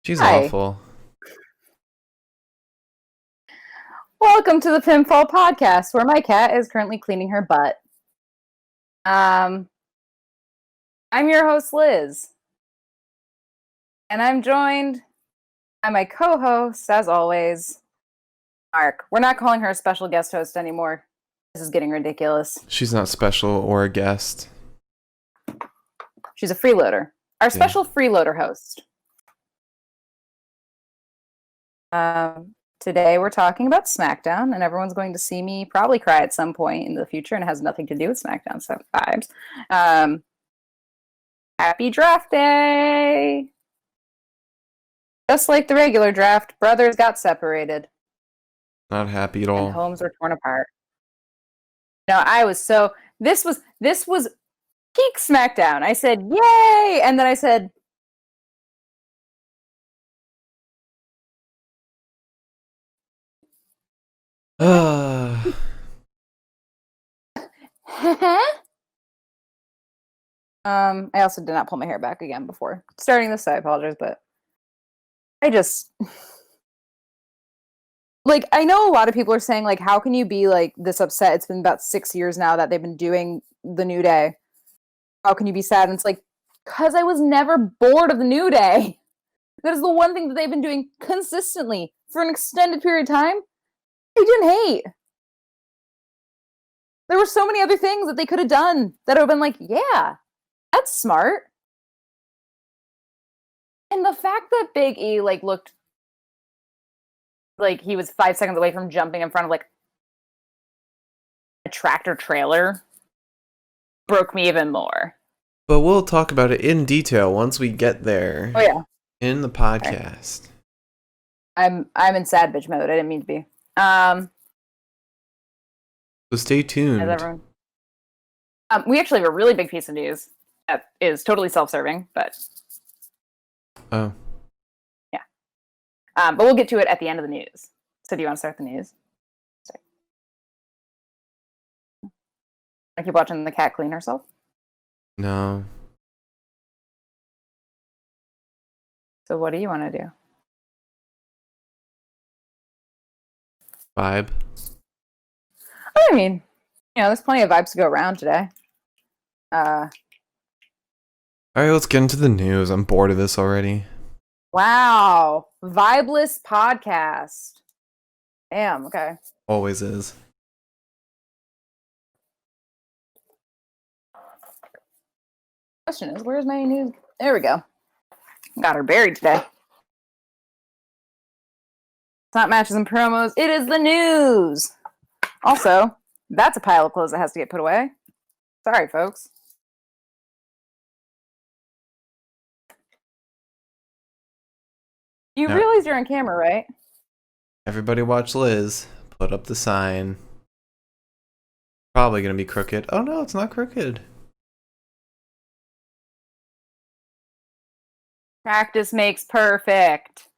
She's Hi, awful. welcome to the Pinfall podcast, where my cat is currently cleaning her butt. Um, I'm your host, Liz, and I'm joined by my co-host, as always, Mark. We're not calling her a special guest host anymore. This is getting ridiculous. She's not special or a guest. She's a freeloader. Our special freeloader host. Today we're talking about Smackdown, and everyone's going to see me probably cry at some point in the future, and it has nothing to do with Smackdown, so vibes. Happy draft day! Just like the regular draft, brothers got separated. Not happy at And all. homes were torn apart. No, I was so this was peak SmackDown. I said, yay! And then I said I also did not pull my hair back again before starting this, so I apologize, but I just like I know a lot of people are saying like how can you be like this upset? It's been about 6 years now that they've been doing the New Day. How can you be sad? And it's like, because I was never bored of the New Day. That is the one thing that they've been doing consistently for an extended period of time. I didn't hate. There were so many other things that they could have done that would have been like, yeah, that's smart. And the fact that Big E like looked like he was 5 seconds away from jumping in front of like a tractor trailer broke me even more. But we'll talk about it in detail once we get there. Oh yeah. In the podcast. I'm in sad bitch mode. I didn't mean to be. So stay tuned. Everyone... we actually have a really big piece of news that is totally self-serving, but Oh. Yeah. But we'll get to it at the end of the news. So do you want to start the news? Sorry. I keep watching the cat clean herself. No. So what do you want to do? Vibe. I mean, there's plenty of vibes to go around today. Alright, let's get into the news. I'm bored of this already. Wow. Vibeless podcast. Damn, okay. Always is. Question is, where's my news? There we go. Got her buried today. It's not matches and promos. It is the news. Also, that's a pile of clothes that has to get put away. Sorry, folks. You Yeah. realize you're on camera, right? Everybody watch Liz. Put up the sign. Probably gonna be crooked. Oh no, it's not crooked. Practice makes perfect.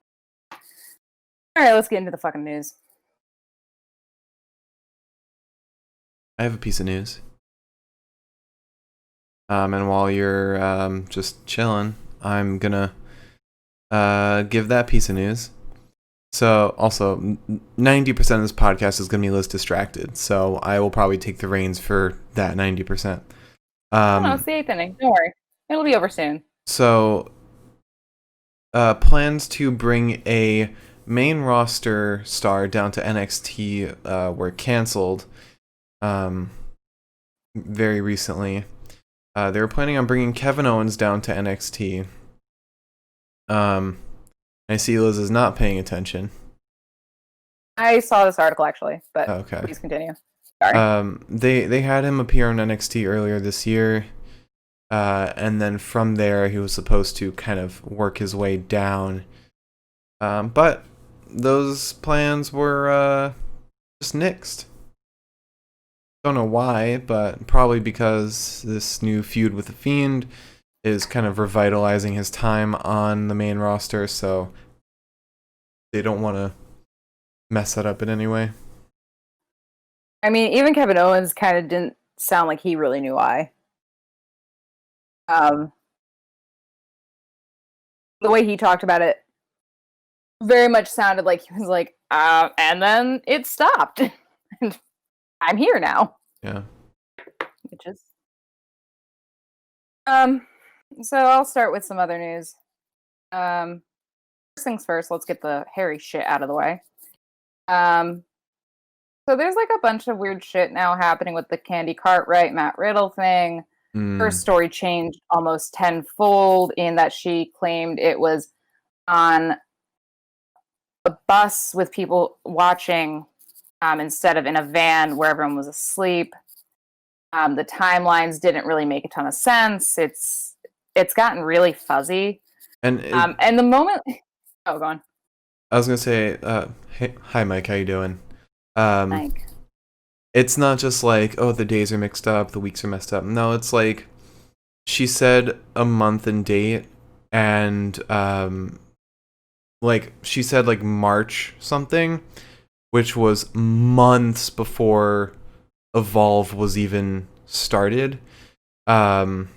Alright, let's get into the fucking news. I have a piece of news. And while you're just chilling, I'm gonna give that piece of news. So, also, 90% of this podcast is gonna be Liz distracted, so I will probably take the reins for that 90%. No, it's the 8th inning. Don't worry. It'll be over soon. So, plans to bring a main roster star down to NXT were canceled very recently. They were planning on bringing Kevin Owens down to NXT. I see Liz is not paying attention. I saw this article actually, but Okay. Please continue. Sorry. They had him appear on NXT earlier this year. And then from there, he was supposed to kind of work his way down. But those plans were just nixed. Don't know why, but probably because this new feud with the Fiend is kind of revitalizing his time on the main roster, so they don't want to mess that up in any way. I mean, even Kevin Owens kind of didn't sound like he really knew why. The way he talked about it very much sounded like he was like, and then it stopped. And I'm here now. Yeah. Which is so I'll start with some other news. First things first, let's get the hairy shit out of the way. So there's like a bunch of weird shit now happening with the Candy Cartwright, Matt Riddle thing. Her story changed almost tenfold in that she claimed it was on a bus with people watching instead of in a van where everyone was asleep. The timelines didn't really make a ton of sense. It's gotten really fuzzy. And the moment... Oh, go on. I was going to say, hey, hi, Mike, how you doing? Mike. It's not just like, oh, the days are mixed up, the weeks are messed up. No, it's like, she said a month and date, and, like, she said, like, March something, which was months before Evolve was even started. And,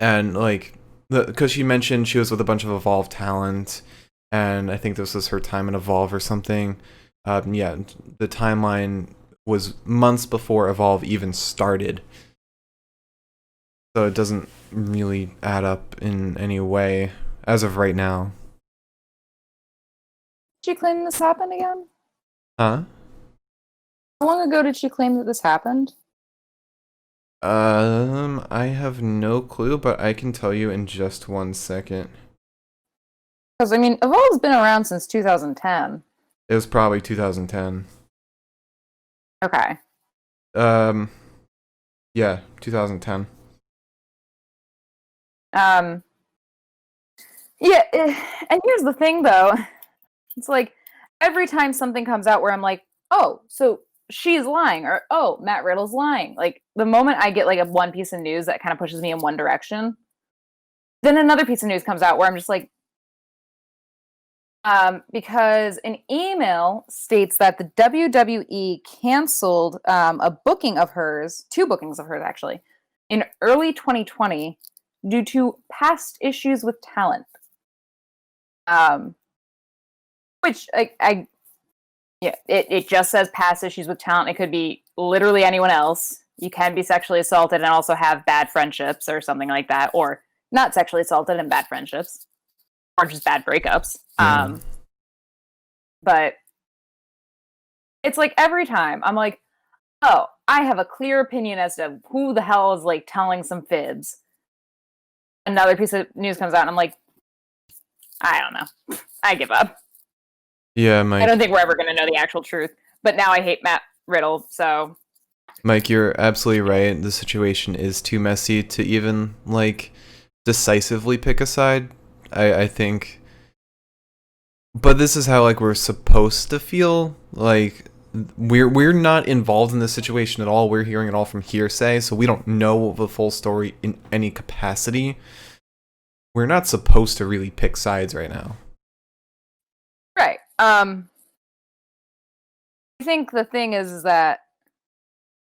like, because she mentioned she was with a bunch of Evolve talent, and I think this was her time in Evolve or something. Yeah, the timeline was months before Evolve even started. So it doesn't really add up in any way as of right now. Did she claim this happened again? Huh? How long ago did she claim that this happened? I have no clue, but I can tell you in just 1 second. Because, I mean, Evolve's been around since 2010. It was probably 2010. Okay. Yeah, 2010. Yeah, and here's the thing, though. It's like, every time something comes out where I'm like, oh, so she's lying, or, oh, Matt Riddle's lying. Like, the moment I get, like, a one piece of news that kind of pushes me in one direction, then another piece of news comes out where I'm just like, because an email states that the WWE canceled a booking of hers, 2 bookings of hers actually, in early 2020 due to past issues with talent. Which it just says past issues with talent. It could be literally anyone else. You can be sexually assaulted and also have bad friendships or something like that, or not sexually assaulted and bad friendships. Or just bad breakups. Yeah. But it's like every time I'm like, oh, I have a clear opinion as to who the hell is like telling some fibs. Another piece of news comes out and I'm like, I don't know. I give up. Yeah, Mike. I don't think we're ever going to know the actual truth. But now I hate Matt Riddle, so... Mike, you're absolutely right. The situation is too messy to even, like, decisively pick a side. I think, but this is how like we're supposed to feel. Like we're not involved in this situation at all. We're hearing it all from hearsay, so we don't know the full story in any capacity. We're not supposed to really pick sides right now. Right. I think the thing is that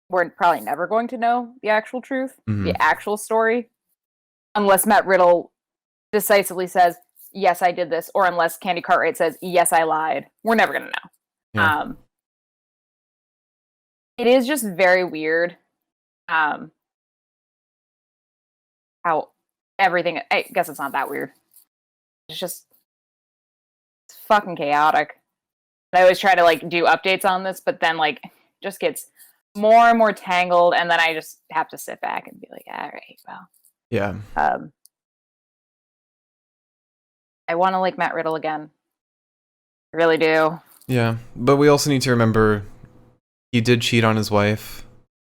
we're probably never going to know the actual truth, the actual story, unless Matt Riddle decisively says, yes, I did this, or unless Candy Cartwright says, yes, I lied. We're never going to know. Yeah. It is just very weird how everything, I guess it's not that weird. It's just it's fucking chaotic. I always try to like do updates on this, but then like just gets more and more tangled, and then I just have to sit back and be like, all right, well. Yeah. I want to like Matt Riddle again. I really do. Yeah, but we also need to remember he did cheat on his wife.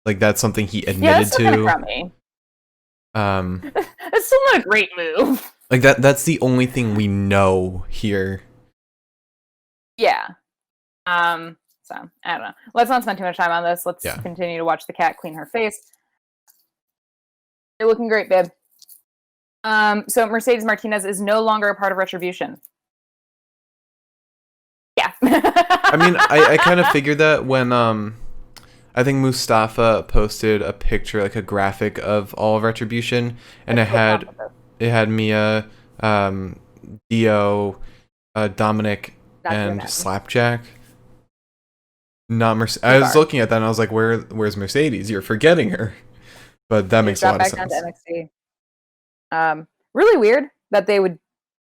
Like that's something he admitted to. Kind of crummy. It's still not a great move. Like that's the only thing we know here. Yeah. So I don't know. Let's not spend too much time on this. Let's continue to watch the cat clean her face. You're looking great, babe. So Mercedes Martinez is no longer a part of Retribution. Yeah. I mean, I kind of figured that when I think Mustafa posted a picture, like a graphic of all of Retribution, and it had Mia, Dio, Dominic Not and Mercedes. Slapjack. Not Mercedes. I was looking at that and I was like, where's Mercedes? You're forgetting her. But that makes a lot of sense. Down to NXT. Really weird that they would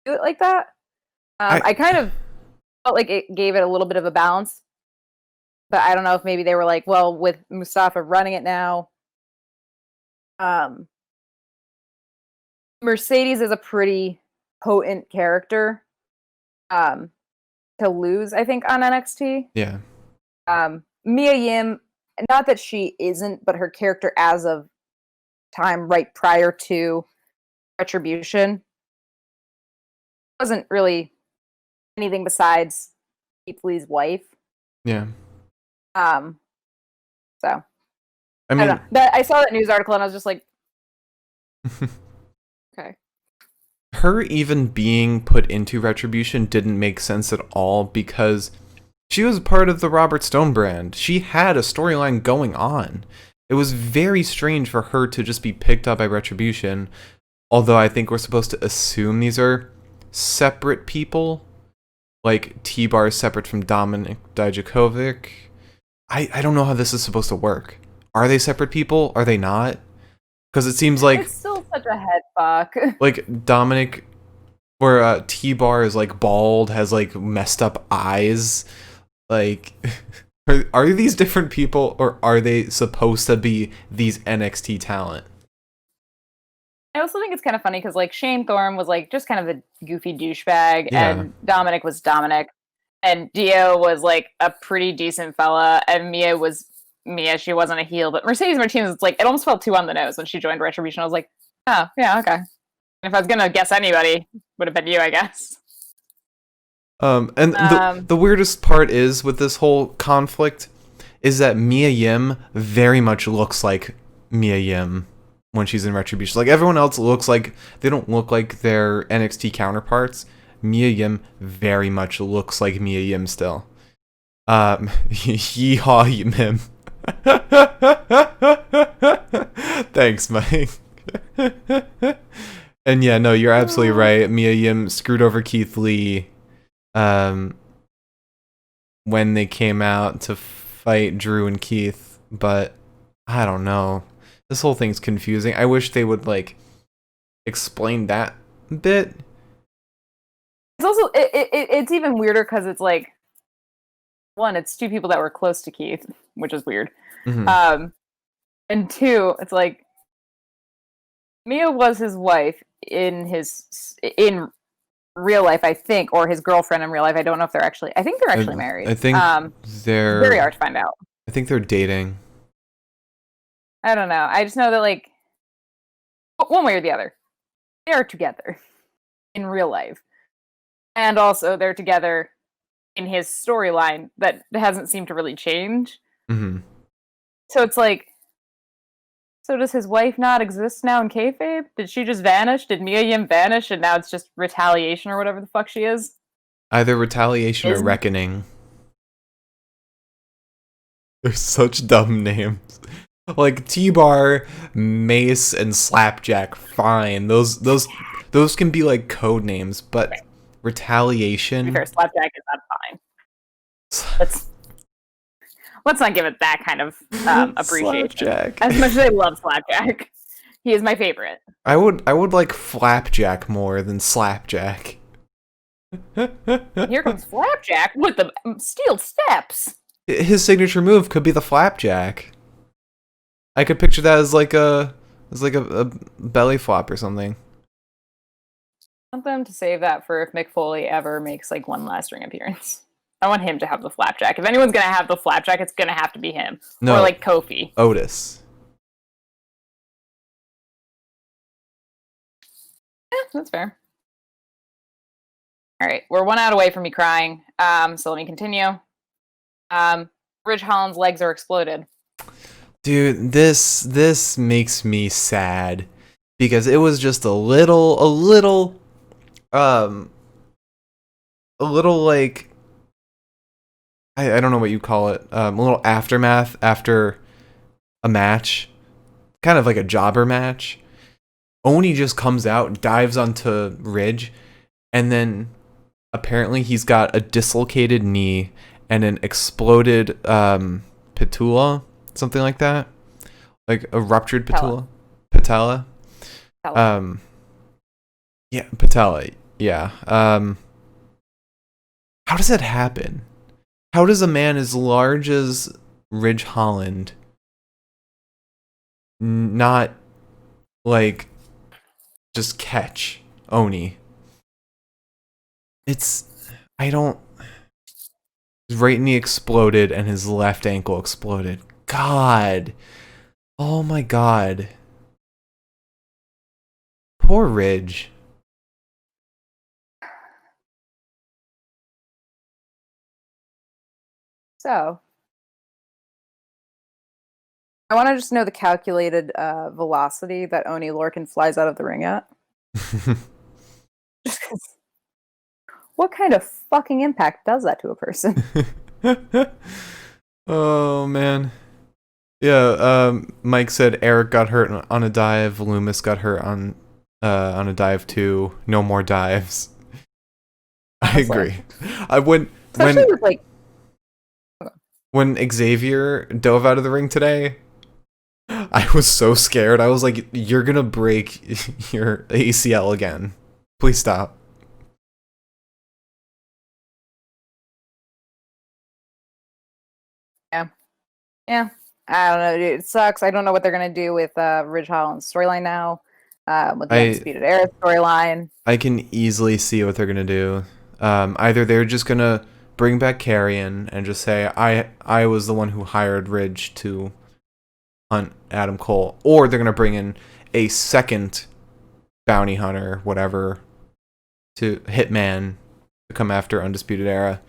do it like that. I kind of felt like it gave it a little bit of a balance. But I don't know if maybe they were like, well, with Mustafa running it now, Mercedes is a pretty potent character to lose, I think, on NXT. Yeah. Mia Yim, not that she isn't, but her character as of time right prior to Retribution wasn't really anything besides Keith Lee's wife. Yeah. So I mean, don't know. I saw that news article and I was just like, okay. Her even being put into Retribution didn't make sense at all because she was part of the Robert Stone brand. She had a storyline going on. It was very strange for her to just be picked up by Retribution, although I think we're supposed to assume these are separate people. Like, T-Bar is separate from Dominik Dijakovic. I don't know how this is supposed to work. Are they separate people? Are they not? Because it seems like... It's still such a head fuck. Like, Dominik... Or T-Bar is, like, bald, has, like, messed up eyes. Like... Are these different people, or are they supposed to be these NXT talent? I also think it's kind of funny because, like, Shane Thorne was, like, just kind of a goofy douchebag, and Dominic was Dominic, and Dio was, like, a pretty decent fella, and Mia was Mia. She wasn't a heel, but Mercedes Martinez, like, it almost felt too on the nose when she joined Retribution. I was like, oh, yeah, okay. If I was gonna guess anybody, would have been you, I guess. The weirdest part is with this whole conflict is that Mia Yim very much looks like Mia Yim when she's in Retribution. Like, everyone else looks like they don't look like their NXT counterparts. Mia Yim very much looks like Mia Yim still. Yeehaw Yim. Thanks, Mike. And yeah, no, you're absolutely right. Mia Yim screwed over Keith Lee when they came out to fight Drew and Keith, but I don't know. This whole thing's confusing. I wish they would, like, explain that bit. It's also it's even weirder because it's like, one, it's two people that were close to Keith, which is weird. Mm-hmm. And two, it's like Mia was his wife in real life, I think, or his girlfriend in real life. I don't know if they're actually. I think they're actually married. I think they're very hard to find out. I think they're dating. I don't know. I just know that, like, one way or the other, they are together in real life, and also they're together in his storyline that hasn't seemed to really change. Mm-hmm. So it's like, so does his wife not exist now in kayfabe? Did she just vanish? Did Mia Yim vanish and now it's just retaliation or whatever the fuck she is? Either retaliation or reckoning. They're such dumb names. Like T-Bar, Mace, and Slapjack, fine. Those can be like code names, but retaliation. To be fair, Slapjack is not fine. Let's not give it that kind of appreciation. Slapjack. As much as I love Slapjack, he is my favorite. I would like Flapjack more than Slapjack. Here comes Flapjack with the steel steps. His signature move could be the Flapjack. I could picture that as like a belly flop or something. I want them to save that for if Mick Foley ever makes like one last ring appearance. I want him to have the Flapjack. If anyone's gonna have the Flapjack, it's gonna have to be him. No, or like Kofi. Otis. Yeah, that's fair. All right, we're 1 out away from me crying. So let me continue. Ridge Holland's legs are exploded. Dude, this makes me sad because it was just a little like I don't know what you call it. A little aftermath after a match, kind of like a jobber match. Oni just comes out, dives onto Ridge, and then apparently he's got a dislocated knee and an exploded patella, something like that, like a ruptured patella. Yeah, patella. Yeah. How does that happen? How does a man as large as Ridge Holland not, like, just catch Oni? His right knee exploded and his left ankle exploded. God. Oh my God. Poor Ridge. So, I want to just know the calculated velocity that Oni Lorcan flies out of the ring at. Just 'cause what kind of fucking impact does that to a person? Oh man. Yeah, Mike said Eric got hurt on a dive, Loomis got hurt on a dive too. No more dives. I agree. Especially with like when Xavier dove out of the ring today, I was so scared. I was like, you're gonna break your ACL again. Please stop. Yeah. I don't know. It sucks. I don't know what they're gonna do with Ridge Holland's storyline now. With the Undisputed Era storyline. I can easily see what they're gonna do. Either they're just gonna bring back Carrion and just say I was the one who hired Ridge to hunt Adam Cole, or they're gonna bring in a second bounty hunter, whatever, to Hitman to come after Undisputed Era.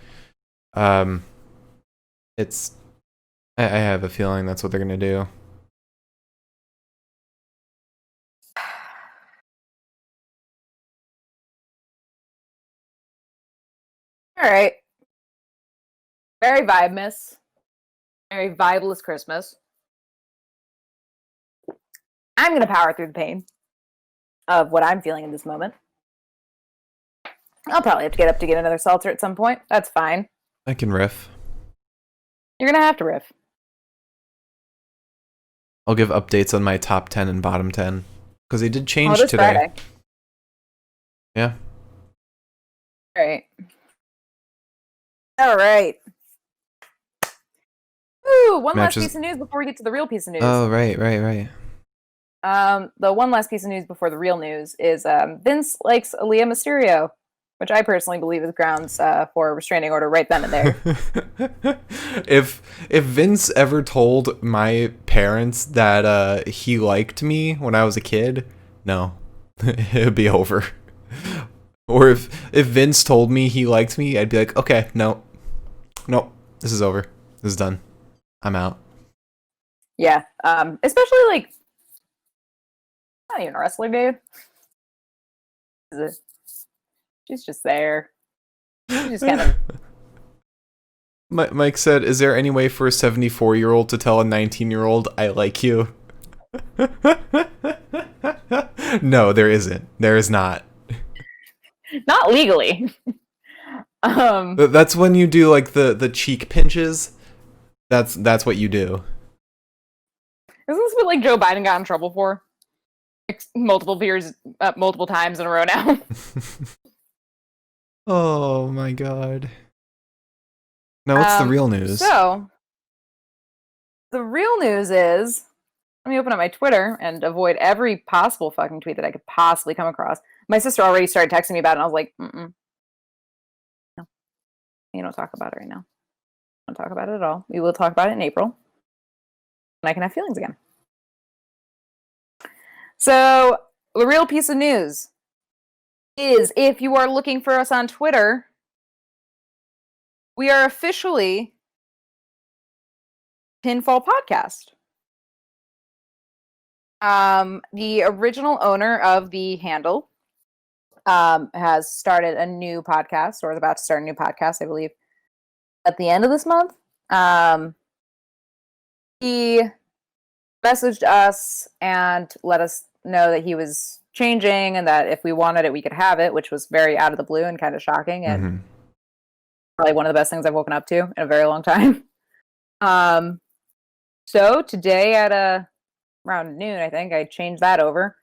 I have a feeling that's what they're gonna do. All right. Very vibe miss. Very vibeless Christmas. I'm gonna power through the pain of what I'm feeling in this moment. I'll probably have to get up to get another seltzer at some point. That's fine. I can riff. You're gonna have to riff. I'll give updates on my top 10 and bottom 10 because they did change today. Friday. Yeah. All right. Ooh, one last piece of news before we get to the real piece of news. Oh, right. The one last piece of news before the real news is Vince likes Aaliyah Mysterio, which I personally believe is grounds for a restraining order right then and there. If Vince ever told my parents that he liked me when I was a kid, no, it'd be over. Or if Vince told me he liked me, I'd be like, okay, no, this is over. This is done. I'm out. Yeah, especially like not even a wrestler, dude. She's just there. She's just kind of. Mike said, "Is there any way for a 74-year-old to tell a 19-year-old I like you?" No, there isn't. There is not. Not legally. That's when you do like the cheek pinches. That's what you do. Isn't this what like Joe Biden got in trouble for? Like, multiple times in a row now. Oh my god. Now what's the real news? So the real news is, let me open up my Twitter and avoid every possible fucking tweet that I could possibly come across. My sister already started texting me about it, and I was like, no. You don't talk about it right now. Don't talk about it at all. We will talk about it in April. And I can have feelings again. So, the real piece of news is, if you are looking for us on Twitter, we are officially Pinfall Podcast. The original owner of the handle has started a new podcast, or is about to start a new podcast, I believe, at the end of this month. He messaged us and let us know that he was changing and that if we wanted it, we could have it, which was very out of the blue and kind of shocking and probably one of the best things I've woken up to in a very long time. So today at around noon, I think, I changed that over.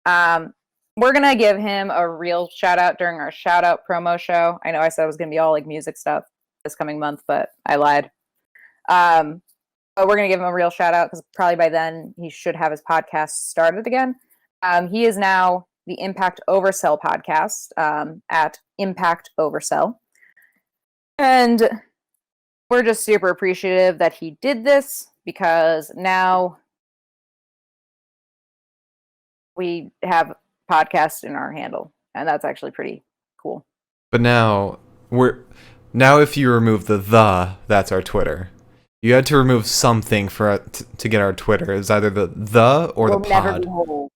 We're going to give him a real shout out during our shout out promo show. I know I said it was going to be all like music stuff this coming month, but I lied. But we're going to give him a real shout out because probably by then he should have his podcast started again. He is now the Impact Oversell podcast at Impact Oversell. And we're just super appreciative that he did this because now we have podcast in our handle, and that's actually pretty cool. But now if you remove that's our Twitter. You had to remove something for to get our Twitter. It's either the or the pod. Never be whole.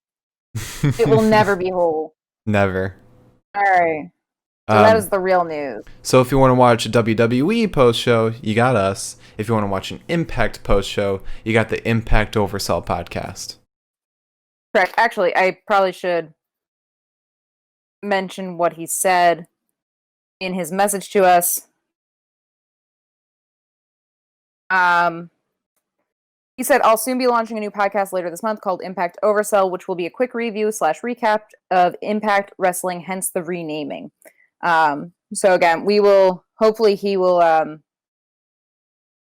It will never be whole. Never. All right. So that is the real news. So if you want to watch a WWE post show, you got us. If you want to watch an Impact post show, you got the Impact Oversell podcast. Correct. Actually, I probably should mention what he said in his message to us. He said, I'll soon be launching a new podcast later this month called Impact Oversell, which will be a quick review / recap of Impact Wrestling, hence the renaming. So again, hopefully he will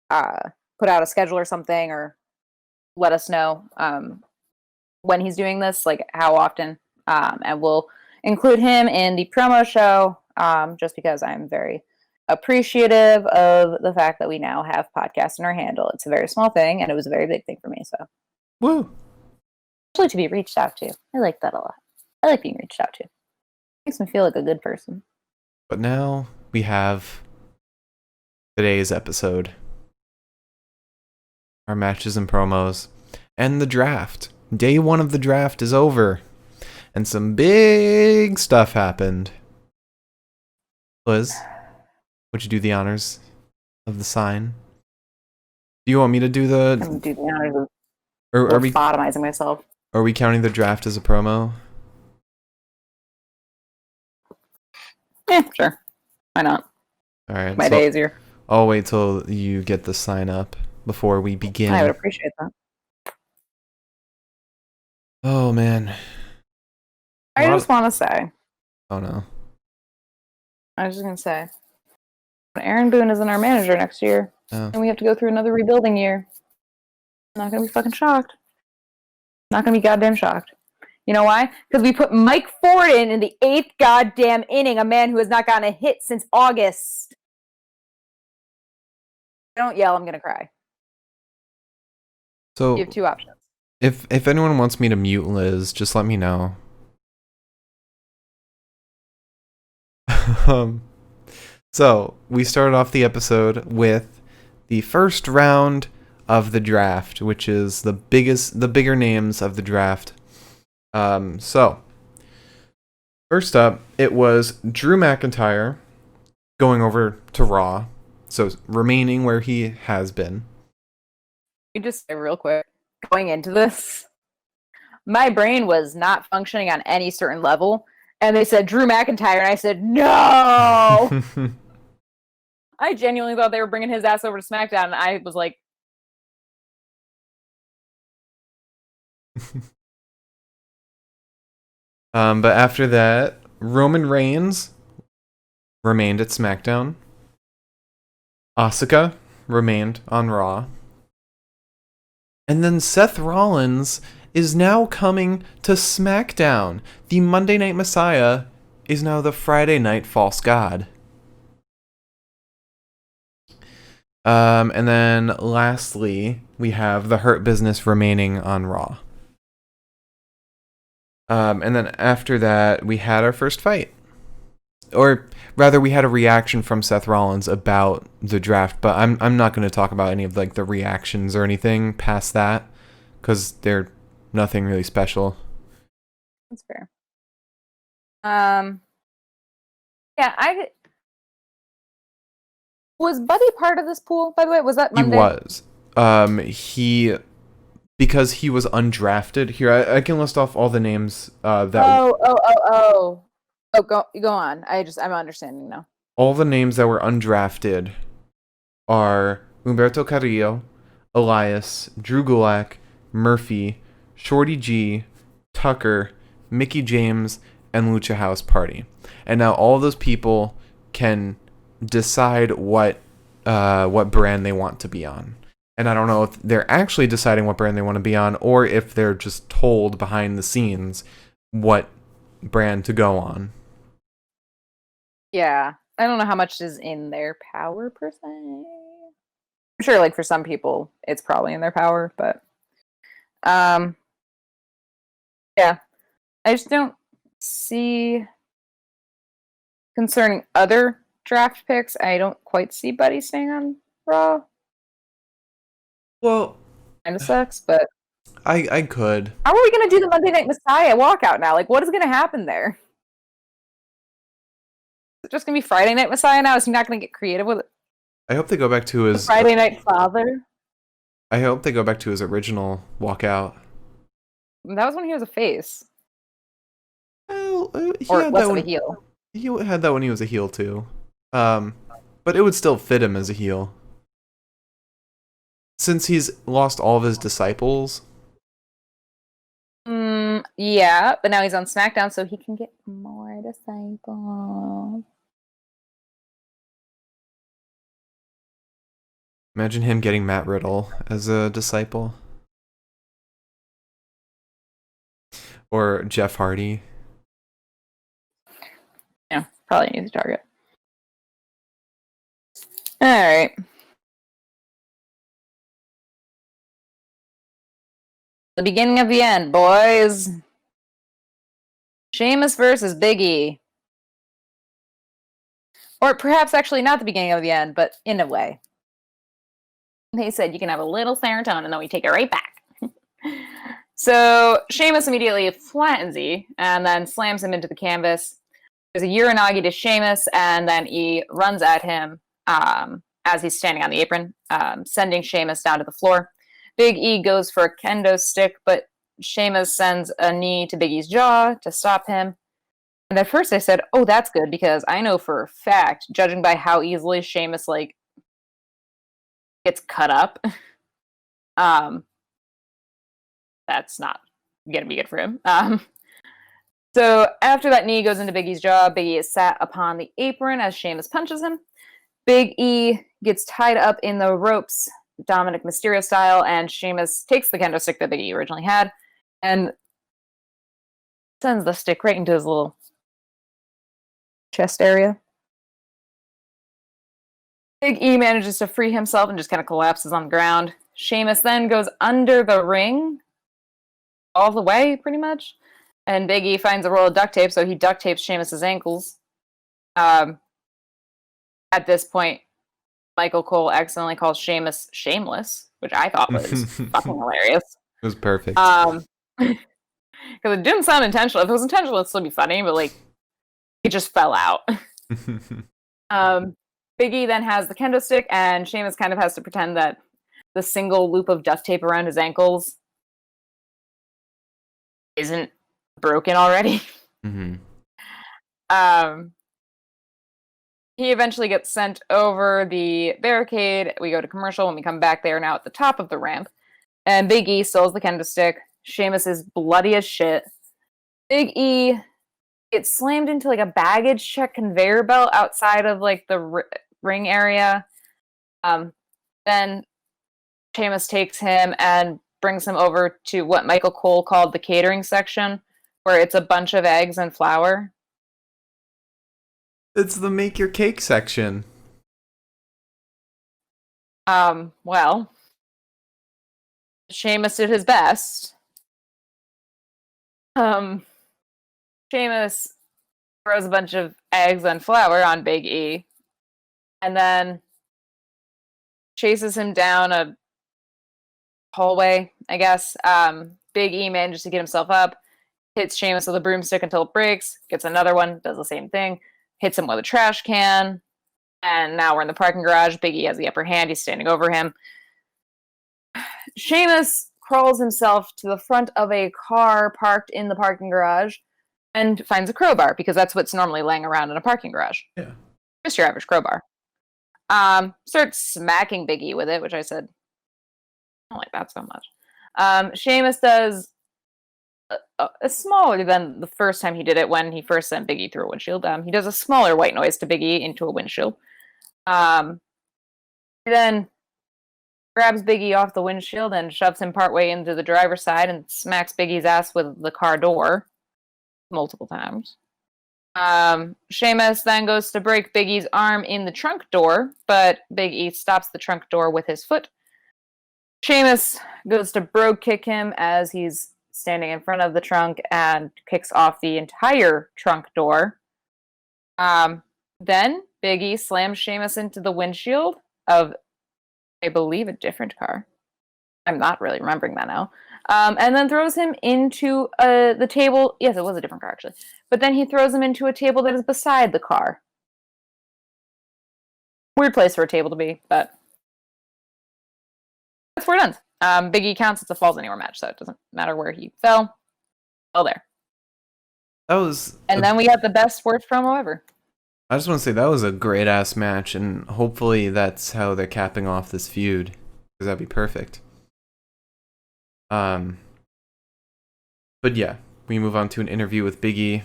put out a schedule or something or let us know when he's doing this, like how often. And we'll include him in the promo show just because I'm very appreciative of the fact that we now have podcasts in our handle. It's a very small thing, and it was a very big thing for me. So, woo! Especially to be reached out to. I like that a lot. I like being reached out to. Makes me feel like a good person. But now we have today's episode, our matches and promos, and the draft. Day 1 of the draft is over, and some big stuff happened. Liz, would you do the honors of the sign? Do you want me to do the... I'm going to do the honors of are we bottomizing myself. Are we counting the draft as a promo? Yeah, sure. Why not? All right. My day is here. I'll wait till you get the sign up before we begin. I would appreciate that. Oh, man. I just want to say... Oh, no. I was just going to say... Aaron Boone isn't our manager next year, and we have to go through another rebuilding year. I'm not going to be fucking shocked. Not going to be goddamn shocked. You know why? Because we put Mike Ford in the 8th goddamn inning, a man who has not gotten a hit since August. Don't yell, I'm going to cry. So you have 2 options. If anyone wants me to mute Liz, just let me know. So, we started off the episode with the first round of the draft, which is the bigger names of the draft. So, first up, it was Drew McIntyre going over to Raw, so remaining where he has been. You just say real quick, going into this, my brain was not functioning on any certain level. And they said Drew McIntyre, and I said, no! I genuinely thought they were bringing his ass over to SmackDown, and I was like... But after that, Roman Reigns remained at SmackDown. Asuka remained on Raw. And then Seth Rollins is now coming to SmackDown. The Monday Night Messiah is now the Friday Night False God. And then lastly, we have the Hurt Business remaining on Raw. And then after that, we had our first fight. Or rather, we had a reaction from Seth Rollins about the draft, but I'm not going to talk about any of like the reactions or anything past that, because they're nothing really special. That's fair. Yeah, was Buddy part of this pool, by the way? Was that Monday? He was. because he was undrafted. Here, I can list off all the names that. Oh, go on. I'm understanding now. All the names that were undrafted are Humberto Carrillo, Elias, Drew Gulak, Murphy, Shorty G, Tucker, Mickey James, and Lucha House Party. And now all those people can decide what brand they want to be on. And I don't know if they're actually deciding what brand they want to be on, or if they're just told behind the scenes what brand to go on. Yeah. I don't know how much is in their power, per se. I'm sure, like, for some people, it's probably in their power, but... yeah. I just don't see... Concerning other draft picks, I don't quite see Buddy staying on Raw. Well... Kind of sucks, but... I could. How are we going to do the Monday Night Messiah walkout now? Like, what is going to happen there? Is it just going to be Friday Night Messiah now? Is he not going to get creative with it? I hope they go back to his... Friday Night Father? I hope they go back to his original walkout. That was when he was a face. Well, Or less of a heel. He had that when he was a heel, too. But it would still fit him as a heel. Since he's lost all of his disciples... Yeah, but now he's on SmackDown, so he can get more disciples. Imagine him getting Matt Riddle as a disciple. Or Jeff Hardy. Yeah, probably an easy target. Alright. The beginning of the end, boys. Sheamus versus Biggie. Or perhaps actually not the beginning of the end, but in a way. They said you can have a little serotonin and then we take it right back. So Sheamus immediately flattens E and then slams him into the canvas. There's a Uranagi to Sheamus, and then E runs at him as he's standing on the apron, sending Sheamus down to the floor. Big E goes for a kendo stick, but Sheamus sends a knee to Big E's jaw to stop him. And at first I said, oh, that's good, because I know for a fact, judging by how easily Sheamus, like, gets cut up, that's not going to be good for him. So after that knee goes into Big E's jaw, Big E is sat upon the apron as Sheamus punches him. Big E gets tied up in the ropes, Dominic Mysterio style, and Sheamus takes the kendo stick that Big E originally had and sends the stick right into his little chest area. Big E manages to free himself and just kind of collapses on the ground. Sheamus then goes under the ring all the way, pretty much. And Big E finds a roll of duct tape, so he duct tapes Sheamus's ankles. At this point, Michael Cole accidentally calls Sheamus shameless, which I thought was fucking hilarious. It was perfect. Because it didn't sound intentional. If it was intentional, it'd still be funny, but, like, it just fell out. Big E then has the kendo stick, and Sheamus kind of has to pretend that the single loop of duct tape around his ankles isn't broken already. Mm-hmm. He eventually gets sent over the barricade. We go to commercial. When we come back, they are now at the top of the ramp. And Big E steals the kendo stick. Sheamus is bloody as shit. Big E gets slammed into, like, a baggage check conveyor belt outside of, like, the ring area. Then Sheamus takes him and brings him over to what Michael Cole called the catering section, where it's a bunch of eggs and flour. It's the make your cake section. Well, Sheamus did his best. Sheamus throws a bunch of eggs and flour on Big E, and then chases him down a hallway, I guess. Big E manages to get himself up, hits Sheamus with a broomstick until it breaks, gets another one, does the same thing, hits him with a trash can, and now we're in the parking garage. Big E has the upper hand. He's standing over him. Sheamus crawls himself to the front of a car parked in the parking garage and finds a crowbar, because that's what's normally laying around in a parking garage. Yeah. Just your average crowbar. Starts smacking Biggie with it, which I said, I don't like that so much. Sheamus does a smaller than the first time he did it when he first sent Biggie through a windshield. He does a smaller white noise to Biggie into a windshield. He then grabs Biggie off the windshield and shoves him partway into the driver's side and smacks Biggie's ass with the car door multiple times. Sheamus then goes to break Biggie's arm in the trunk door, but Big E stops the trunk door with his foot. Sheamus goes to brogue kick him as he's standing in front of the trunk and kicks off the entire trunk door. Then Big E slams Sheamus into the windshield of, I believe, a different car. I'm not really remembering that now. And then throws him into the table. Yes, it was a different car, actually. But then he throws him into a table that is beside the car. Weird place for a table to be, but that's where it ends. Big E counts. It's a Falls Anywhere match, so it doesn't matter where he fell. Fell there. That was... And then we got the best sports promo ever. I just want to say that was a great-ass match, and hopefully that's how they're capping off this feud, because that'd be perfect. But yeah, we move on to an interview with Biggie,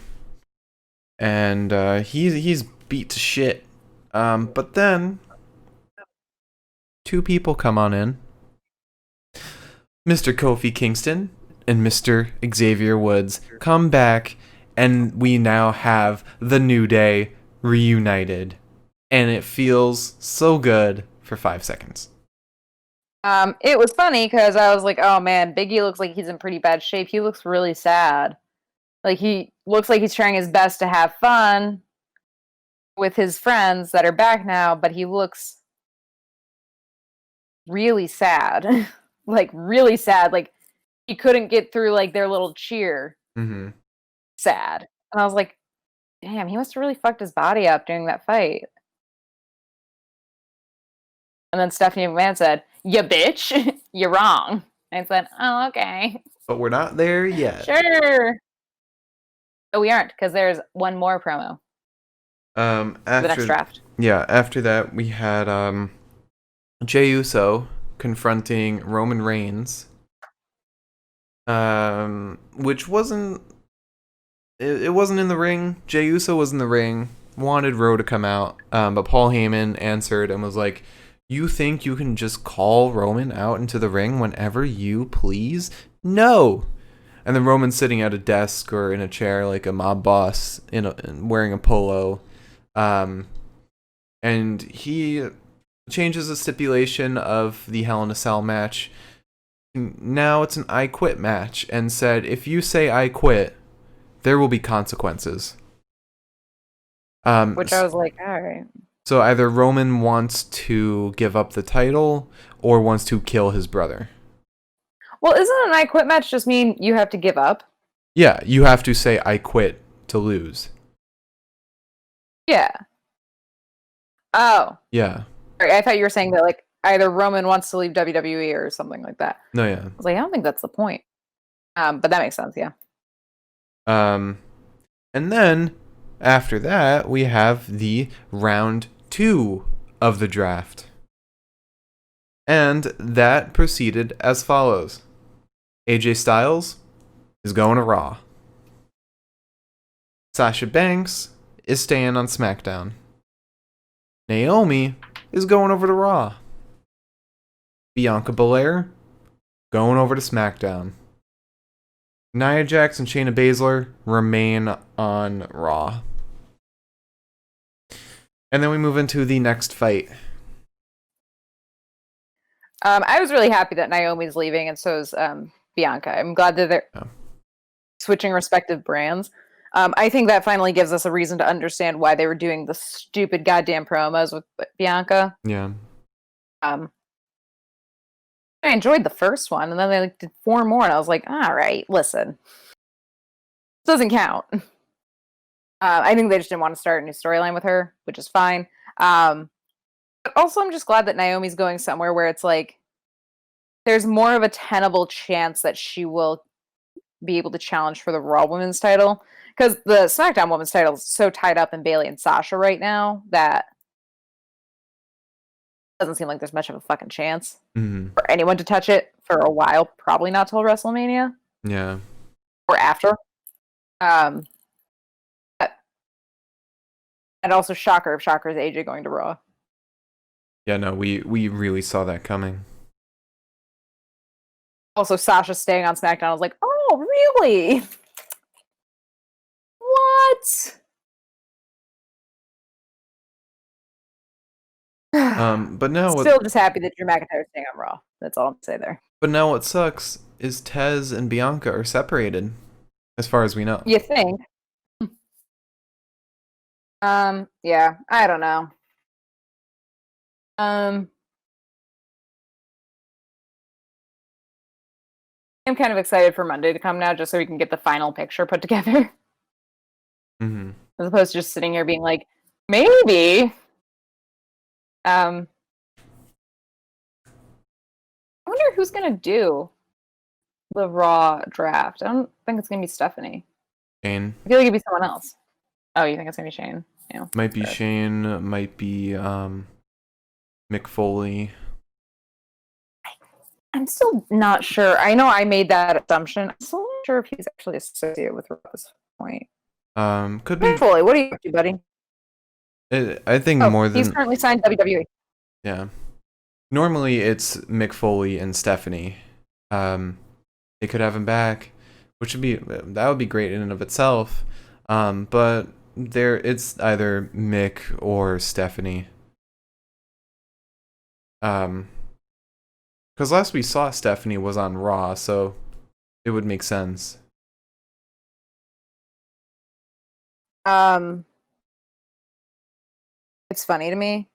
and he's beat to shit. But then two people come on in, Mr. Kofi Kingston and Mr. Xavier Woods come back, and we now have the New Day reunited, and it feels so good for 5 seconds. It was funny because I was like, oh man, Biggie looks like he's in pretty bad shape. He looks really sad. Like, he looks like he's trying his best to have fun with his friends that are back now, but he looks really sad. Like, really sad. Like, he couldn't get through, like, their little cheer. Mm-hmm. Sad. And I was like, damn, he must have really fucked his body up during that fight. And then Stephanie McMahon said, "You bitch, you're wrong." And I said, "Oh, okay." But we're not there yet. Sure. But we aren't, because there's one more promo. After the next draft. Yeah, after that we had Jey Uso confronting Roman Reigns. Which wasn't it wasn't in the ring. Jey Uso was in the ring, wanted Rowe to come out, but Paul Heyman answered and was like, "You think you can just call Roman out into the ring whenever you please? No!" And then Roman's sitting at a desk or in a chair like a mob boss, wearing a polo. And he changes the stipulation of the Hell in a Cell match. Now it's an I quit match, and said, if you say I quit, there will be consequences. Which I was like, alright. So either Roman wants to give up the title or wants to kill his brother. Well, isn't an I quit match just mean you have to give up? Yeah, you have to say I quit to lose. Yeah. Oh. Yeah. Sorry, I thought you were saying that, like, either Roman wants to leave WWE or something like that. No, yeah. I was like, I don't think that's the point. But that makes sense, yeah. And then after that, we have the round 2 of the draft. And that proceeded as follows. AJ Styles is going to Raw. Sasha Banks is staying on SmackDown. Naomi is going over to Raw. Bianca Belair going over to SmackDown. Nia Jax and Shayna Baszler remain on Raw. And then we move into the next fight. I was really happy that Naomi's leaving, and so is Bianca. I'm glad that they're switching respective brands. I think that finally gives us a reason to understand why they were doing the stupid goddamn promos with Bianca. Yeah. I enjoyed the first one, and then they did 4 more, and I was like, all right, listen. Doesn't count. I think they just didn't want to start a new storyline with her, which is fine. But also, I'm just glad that Naomi's going somewhere where it's like, there's more of a tenable chance that she will be able to challenge for the Raw Women's title, because the SmackDown Women's title is so tied up in Bayley and Sasha right now that it doesn't seem like there's much of a fucking chance for anyone to touch it for a while. Probably not till WrestleMania. Yeah. Or after. And also, shocker is AJ going to Raw. Yeah, no, we really saw that coming. Also, Sasha staying on SmackDown. I was like, oh, really? What? But now still just happy that Drew McIntyre is staying on Raw. That's all I'm saying there. But now what sucks is Tez and Bianca are separated, as far as we know. You think? Yeah, I don't know. I'm kind of excited for Monday to come now, just so we can get the final picture put together. As opposed to just sitting here being like, maybe. I wonder who's gonna do the Raw draft. I don't think it's gonna be Stephanie. Shane. I feel like it'd be someone else. Oh, you think it's gonna be Shane? Yeah. Might be Shane, might be Mick Foley. I'm still not sure. I know I made that assumption. I'm still not sure if he's actually associated with Raw at this point. Could be. Mick Foley, what are you up to, buddy? I think more than... He's currently signed WWE. Yeah. Normally it's Mick Foley and Stephanie. They could have him back, which would be... That would be great in and of itself. But it's either Mick or Stephanie. Because last we saw Stephanie was on Raw, so it would make sense. It's funny to me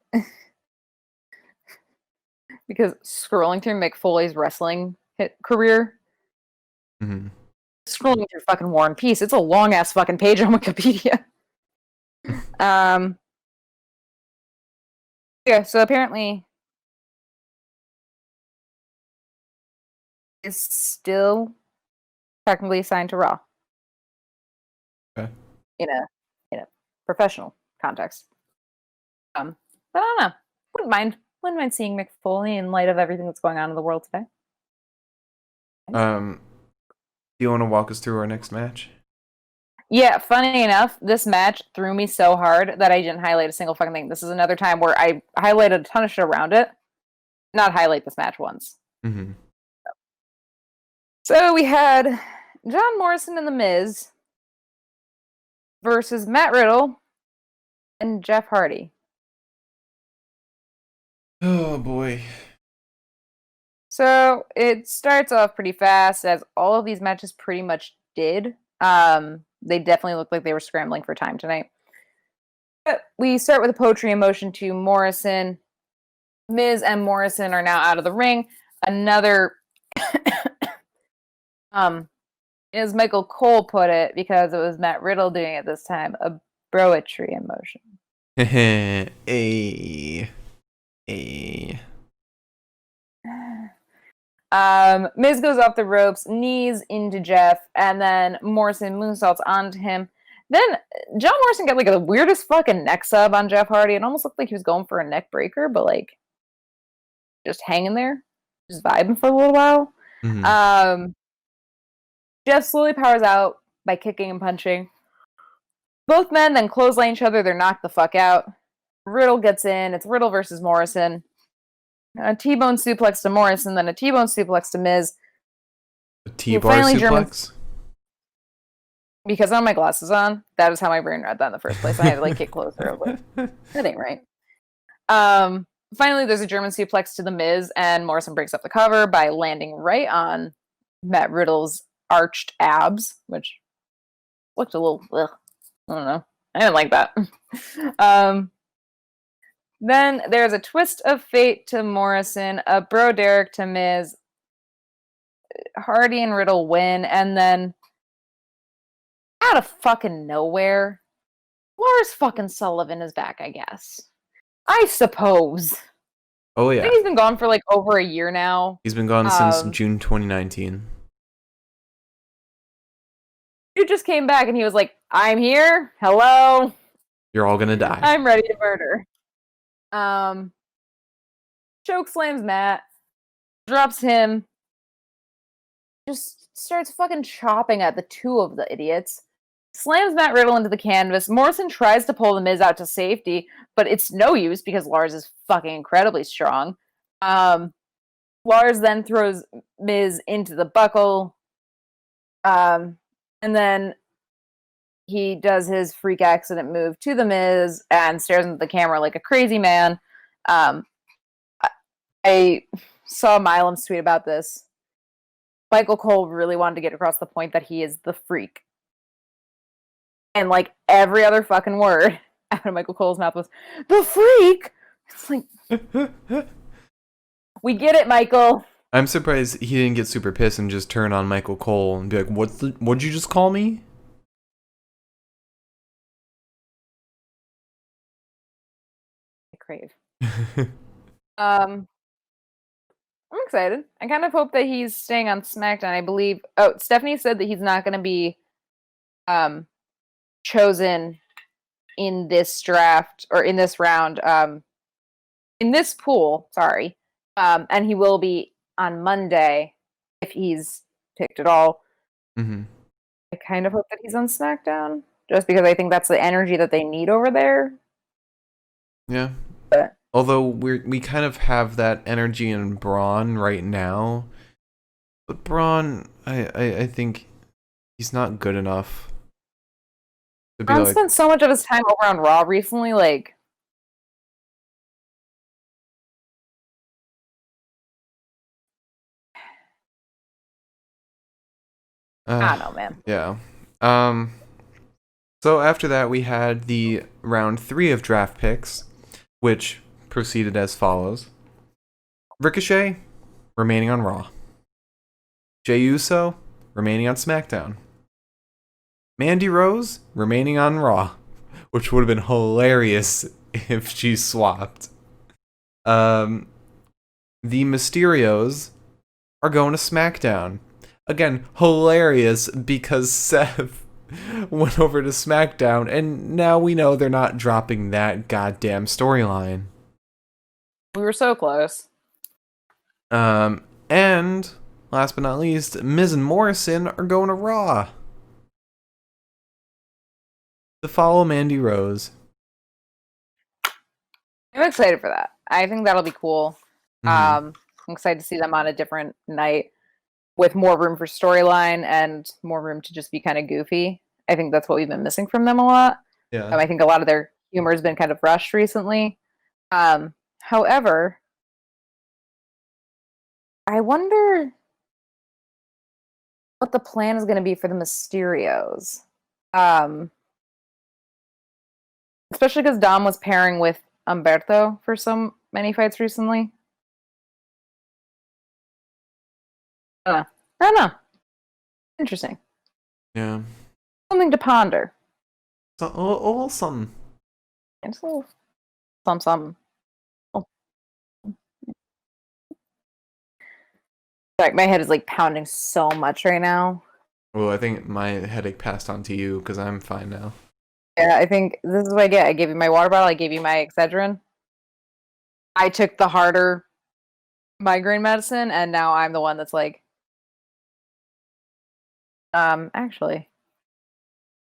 because scrolling through Mick Foley's wrestling career, scrolling through fucking War and Peace, it's a long ass fucking page on Wikipedia. Yeah, so apparently is still technically assigned to Raw. Okay. In a professional context. But I don't know. Wouldn't mind seeing Mick Foley in light of everything that's going on in the world today. Do you want to walk us through our next match? Yeah, funny enough, this match threw me so hard that I didn't highlight a single fucking thing. This is another time where I highlighted a ton of shit around it, not highlight this match once. So we had John Morrison and The Miz versus Matt Riddle and Jeff Hardy. Oh boy. So it starts off pretty fast, as all of these matches pretty much did. They definitely looked like they were scrambling for time tonight. But we start with a poetry in motion to Morrison. Miz and Morrison are now out of the ring. Another, as Michael Cole put it, because it was Matt Riddle doing it this time, a broetry in motion. Miz goes off the ropes, knees into Jeff, and then Morrison moonsaults onto him. Then John Morrison got like the weirdest fucking neck sub on Jeff Hardy. It almost looked like he was going for a neck breaker, but like just hanging there, just vibing for a little while. Jeff slowly powers out by kicking and punching. Both men then clothesline each other. They're knocked the fuck out. Riddle gets in. It's Riddle versus Morrison. A T-bone suplex to Morrison, then a T-bone suplex to Miz. A T-bar suplex? Because I have my glasses on, that is how my brain read that in the first place. I had to like get closer. I was like, that ain't right. Finally, there's a German suplex to the Miz, and Morrison breaks up the cover by landing right on Matt Riddle's arched abs, which looked a little, ugh, I don't know. I didn't like that. Then there's a twist of fate to Morrison, a bro Derek to Miz. Hardy and Riddle win, and then out of fucking nowhere, Lars fucking Sullivan is back, I guess. I suppose. Oh I yeah, think he's been gone for like over a year now. he's been gone since June 2019. He just came back and he was like, "I'm here. Hello. You're all gonna die." I'm ready to murder." Choke slams Matt, drops him, just starts fucking chopping at the two of the idiots. Slams Matt Riddle into the canvas. Morrison tries to pull the Miz out to safety, but it's no use because Lars is fucking incredibly strong. Lars then throws Miz into the buckle. And then he does his freak accident move to the Miz and stares into the camera like a crazy man. I saw Milam's tweet about this. Michael Cole really wanted to get across the point that he is the freak. And like every other fucking word out of Michael Cole's mouth was, "The freak!" It's like, we get it, Michael. I'm surprised he didn't get super pissed and just turn on Michael Cole and be like, what'd you just call me? I crave. I'm excited. I kind of hope that he's staying on SmackDown. I believe. Oh, Stephanie said that he's not going to be chosen in this draft or in this round. In this pool, sorry. And he will be on Monday if he's picked at all. Mm-hmm. I kind of hope that he's on SmackDown just because I think that's the energy that they need over there. Yeah. But although we kind of have that energy in Braun right now, but Braun, I think he's not good enough to be Braun like. spent so much of his time over on Raw recently, like. I don't know, man. Yeah. So after that, we had the round 3 of draft picks, which proceeded as follows: Ricochet, remaining on Raw. Jey Uso, remaining on SmackDown. Mandy Rose, remaining on Raw, which would have been hilarious if she swapped. The Mysterios are going to SmackDown. Again, hilarious because Seth went over to SmackDown, and now we know they're not dropping that goddamn storyline. We were so close. And last but not least, Miz and Morrison are going to Raw to follow Mandy Rose. I'm excited for that. I think that'll be cool. Mm-hmm. I'm excited to see them on a different night with more room for storyline and more room to just be kind of goofy. I think that's what we've been missing from them a lot. Yeah. I think a lot of their humor has been kind of rushed recently. However, I wonder what the plan is going to be for the Mysterios. Especially because Dom was pairing with Humberto for so many fights recently. I don't know. Interesting. Yeah. Something to ponder. So, a little something. Just a little something. Oh. Like my head is like pounding so much right now. Well, I think my headache passed on to you because I'm fine now. Yeah, I think this is what I get. I gave you my water bottle. I gave you my Excedrin. I took the harder migraine medicine, and now I'm the one that's like, actually, I'm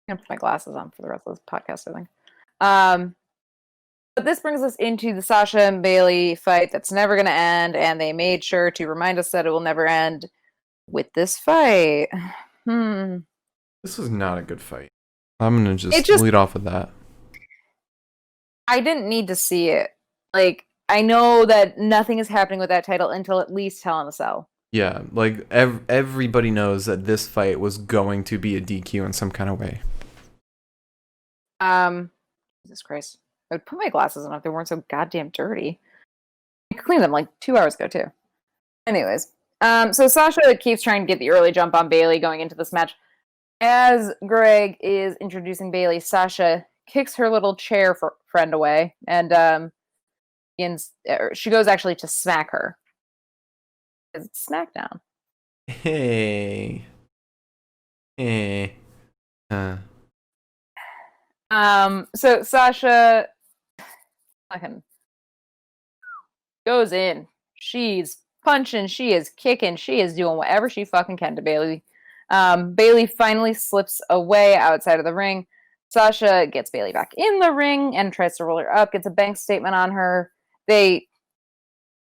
gonna put my glasses on for the rest of this podcast, I think. But this brings us into the Sasha and Bayley fight that's never gonna end, and they made sure to remind us that it will never end with this fight. This was not a good fight. I'm gonna just lead off with that. I didn't need to see it. Like, I know that nothing is happening with that title until at least Hell in a Cell. Yeah, like everybody knows that this fight was going to be a DQ in some kind of way. Jesus Christ. I would put my glasses on if they weren't so goddamn dirty. I cleaned them like 2 hours ago too. Anyways, so Sasha keeps trying to get the early jump on Bayley going into this match. As Greg is introducing Bayley, Sasha kicks her little chair friend away and, she goes actually to smack her. It's Smackdown. Hey. So Sasha fucking goes in. She's punching, she is kicking, she is doing whatever she fucking can to Bayley. Bayley finally slips away outside of the ring. Sasha gets Bayley back in the ring and tries to roll her up, gets a bank statement on her. They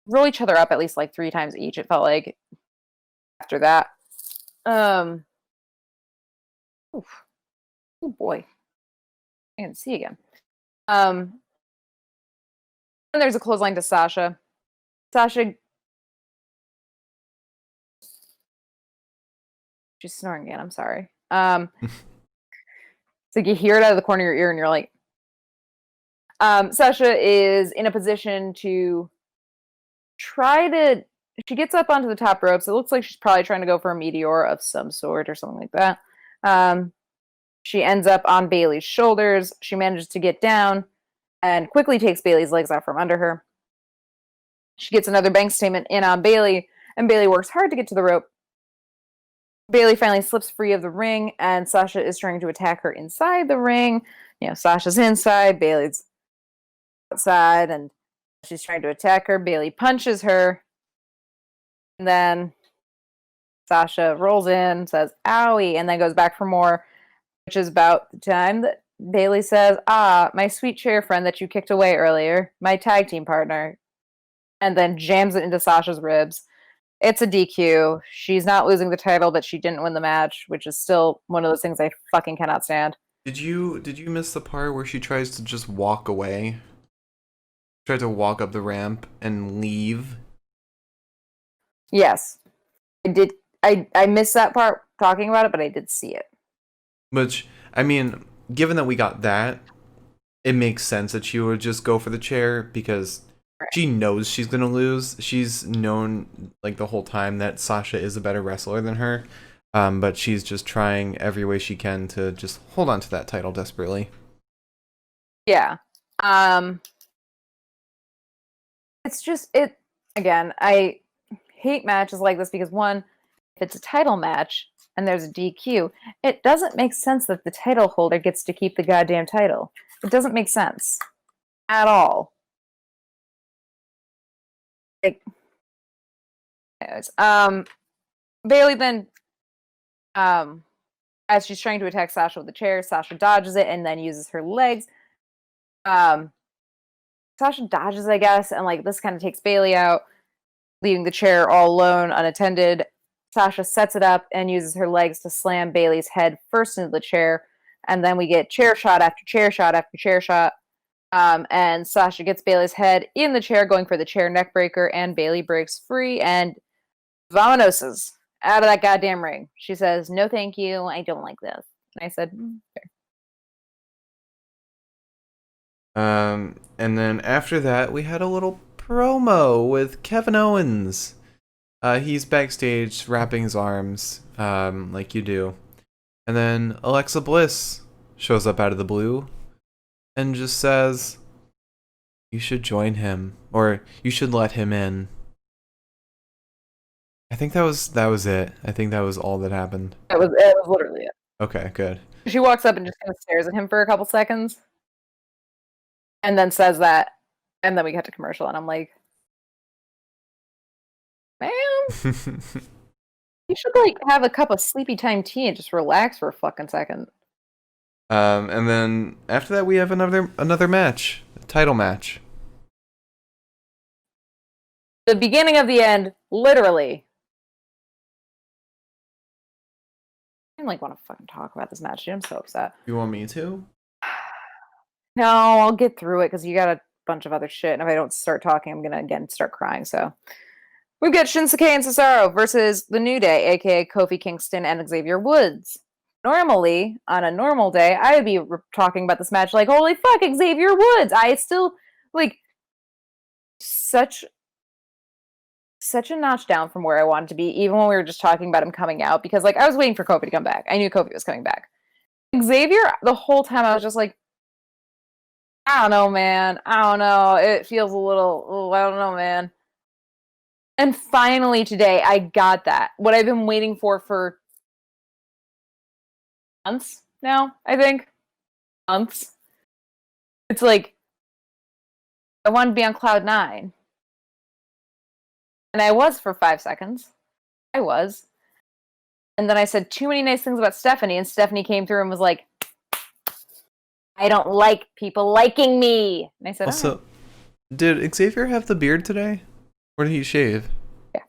roll each other up at least like 3 times each, it felt like, after that. Oh boy. I can see again. And there's a clothesline to Sasha. Sasha, she's snoring again, I'm sorry. It's like you hear it out of the corner of your ear and you're like, Sasha is in a position to she gets up onto the top ropes. It looks like she's probably trying to go for a meteor of some sort or something like that. She ends up on Bayley's shoulders. She manages to get down and quickly takes Bayley's legs out from under her. She gets another bank statement in on Bayley, and Bayley works hard to get to the rope. Bayley finally slips free of the ring, and Sasha is trying to attack her inside the ring. Sasha's inside, Bayley's outside, and she's trying to attack her. Bayley punches her, and then Sasha rolls in, says, owie, and then goes back for more, which is about the time that Bayley says, my sweet chair friend that you kicked away earlier, my tag team partner, and then jams it into Sasha's ribs. It's a DQ. She's not losing the title, but she didn't win the match, which is still one of those things I fucking cannot stand. Did you miss the part where she tries to just walk away? Tried to walk up the ramp and leave? Yes. I did. I missed that part talking about it, but I did see it. Which, I mean, given that we got that, it makes sense that she would just go for the chair because she knows she's going to lose. She's known, like, the whole time that Sasha is a better wrestler than her. But she's just trying every way she can to just hold on to that title desperately. Yeah. It's just, again, I hate matches like this because, one, if it's a title match and there's a DQ, it doesn't make sense that the title holder gets to keep the goddamn title. It doesn't make sense at all. Anyways, Bayley then, as she's trying to attack Sasha with the chair, Sasha dodges it and then uses her legs. Sasha dodges, I guess, and like this kind of takes Bayley out, leaving the chair all alone, unattended. Sasha sets it up and uses her legs to slam Bayley's head first into the chair, and then we get chair shot after chair shot after chair shot. And Sasha gets Bayley's head in the chair, going for the chair neck breaker, and Bayley breaks free and vamonoses out of that goddamn ring. She says, "No, thank you. I don't like this." And I said, "Fair." And then after that, we had a little promo with Kevin Owens. He's backstage wrapping his arms, like you do. And then Alexa Bliss shows up out of the blue and just says, you should join him, or you should let him in. I think that was it. I think that was all that happened. It was literally it. Okay, good. She walks up and just kind of stares at him for a couple seconds, and then says that, and then we get to commercial, and I'm like, "Ma'am, you should like have a cup of sleepy time tea and just relax for a fucking second." And then after that, we have another match, a title match. The beginning of the end, literally. I don't want to fucking talk about this match, dude. I'm so upset. You want me to? No, I'll get through it because you got a bunch of other shit, and if I don't start talking, I'm gonna again start crying. So we've got Shinsuke and Cesaro versus the New Day, aka Kofi Kingston and Xavier Woods. Normally, on a normal day, I would be talking about this match like, holy fuck, Xavier Woods! I still, like, such a notch down from where I wanted to be, even when we were just talking about him coming out, because, like, I was waiting for Kofi to come back. I knew Kofi was coming back. Xavier, the whole time, I was just like, I don't know, man. I don't know. It feels a little, I don't know, man. And finally today, I got that. What I've been waiting for months now, I think. Months. It's like, I wanted to be on cloud 9. And I was for 5 seconds. I was. And then I said too many nice things about Stephanie, and Stephanie came through and was like, I don't like people liking me. And I said, Also, did Xavier have the beard today? Or did he shave? Yeah.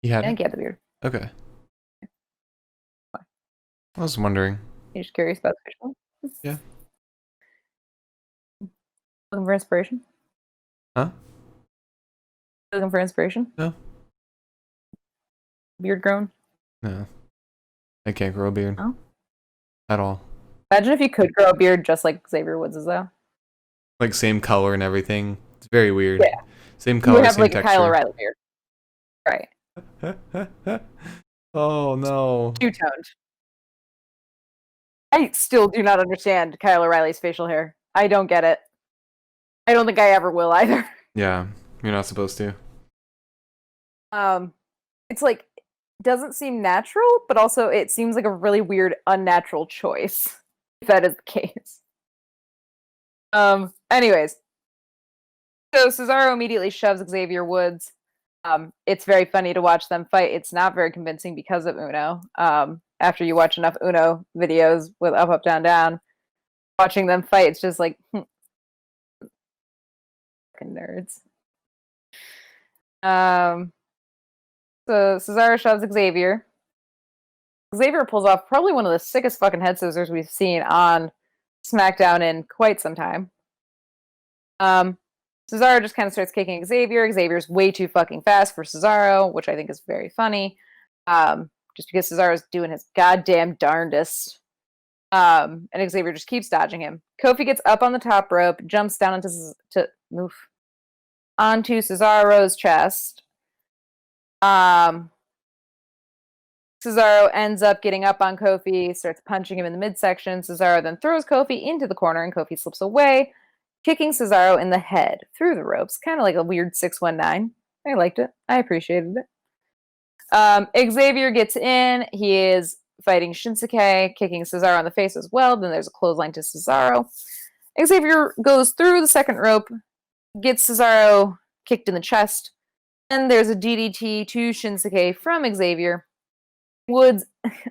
He had I think he had the beard. Okay. Why? I was wondering. You're just curious about the visual? Yeah. Looking for inspiration? Huh? Looking for inspiration? No. Beard grown? No. I can't grow a beard. Oh. At all. Imagine if you could grow a beard just like Xavier Woods is, though. Like, same color and everything. It's very weird. Yeah. Same You color, would have same like texture. a Kyle O'Reilly beard. Right. Oh, no. Two-toned. I still do not understand Kyle O'Reilly's facial hair. I don't get it. I don't think I ever will either. Yeah, you're not supposed to. It's like, doesn't seem natural, but also it seems like a really weird, unnatural choice, if that is the case. Anyways. So Cesaro immediately shoves Xavier Woods. It's very funny to watch them fight. It's not very convincing because of Uno. After you watch enough Uno videos with up, up, down, down, watching them fight, it's just like, fucking nerds. So Cesaro shoves Xavier. Xavier pulls off probably one of the sickest fucking head scissors we've seen on SmackDown in quite some time. Cesaro just kind of starts kicking Xavier. Xavier's way too fucking fast for Cesaro, which I think is very funny. Just because Cesaro's doing his goddamn darndest. And Xavier just keeps dodging him. Kofi gets up on the top rope, jumps down onto Cesaro's chest. Cesaro ends up getting up on Kofi, starts punching him in the midsection. Cesaro then throws Kofi into the corner, and Kofi slips away, kicking Cesaro in the head through the ropes. Kind of like a weird 619. I liked it. I appreciated it. Xavier gets in. He is fighting Shinsuke, kicking Cesaro in the face as well. Then there's a clothesline to Cesaro. Xavier goes through the second rope, gets Cesaro kicked in the chest. Then there's a DDT to Shinsuke from Xavier. Woods,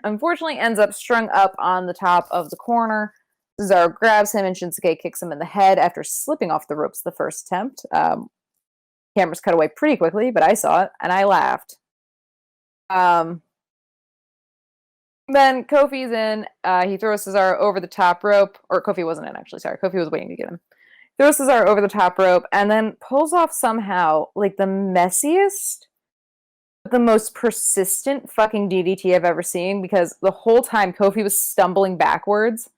unfortunately, ends up strung up on the top of the corner. Cesaro grabs him and Shinsuke kicks him in the head after slipping off the ropes the first attempt. Cameras cut away pretty quickly, but I saw it and I laughed. Then Kofi's in. He throws Cesaro over the top rope. Or Kofi wasn't in, actually. Sorry. Kofi was waiting to get him. Throws Cesaro over the top rope and then pulls off somehow like the messiest, the most persistent fucking DDT I've ever seen, because the whole time Kofi was stumbling backwards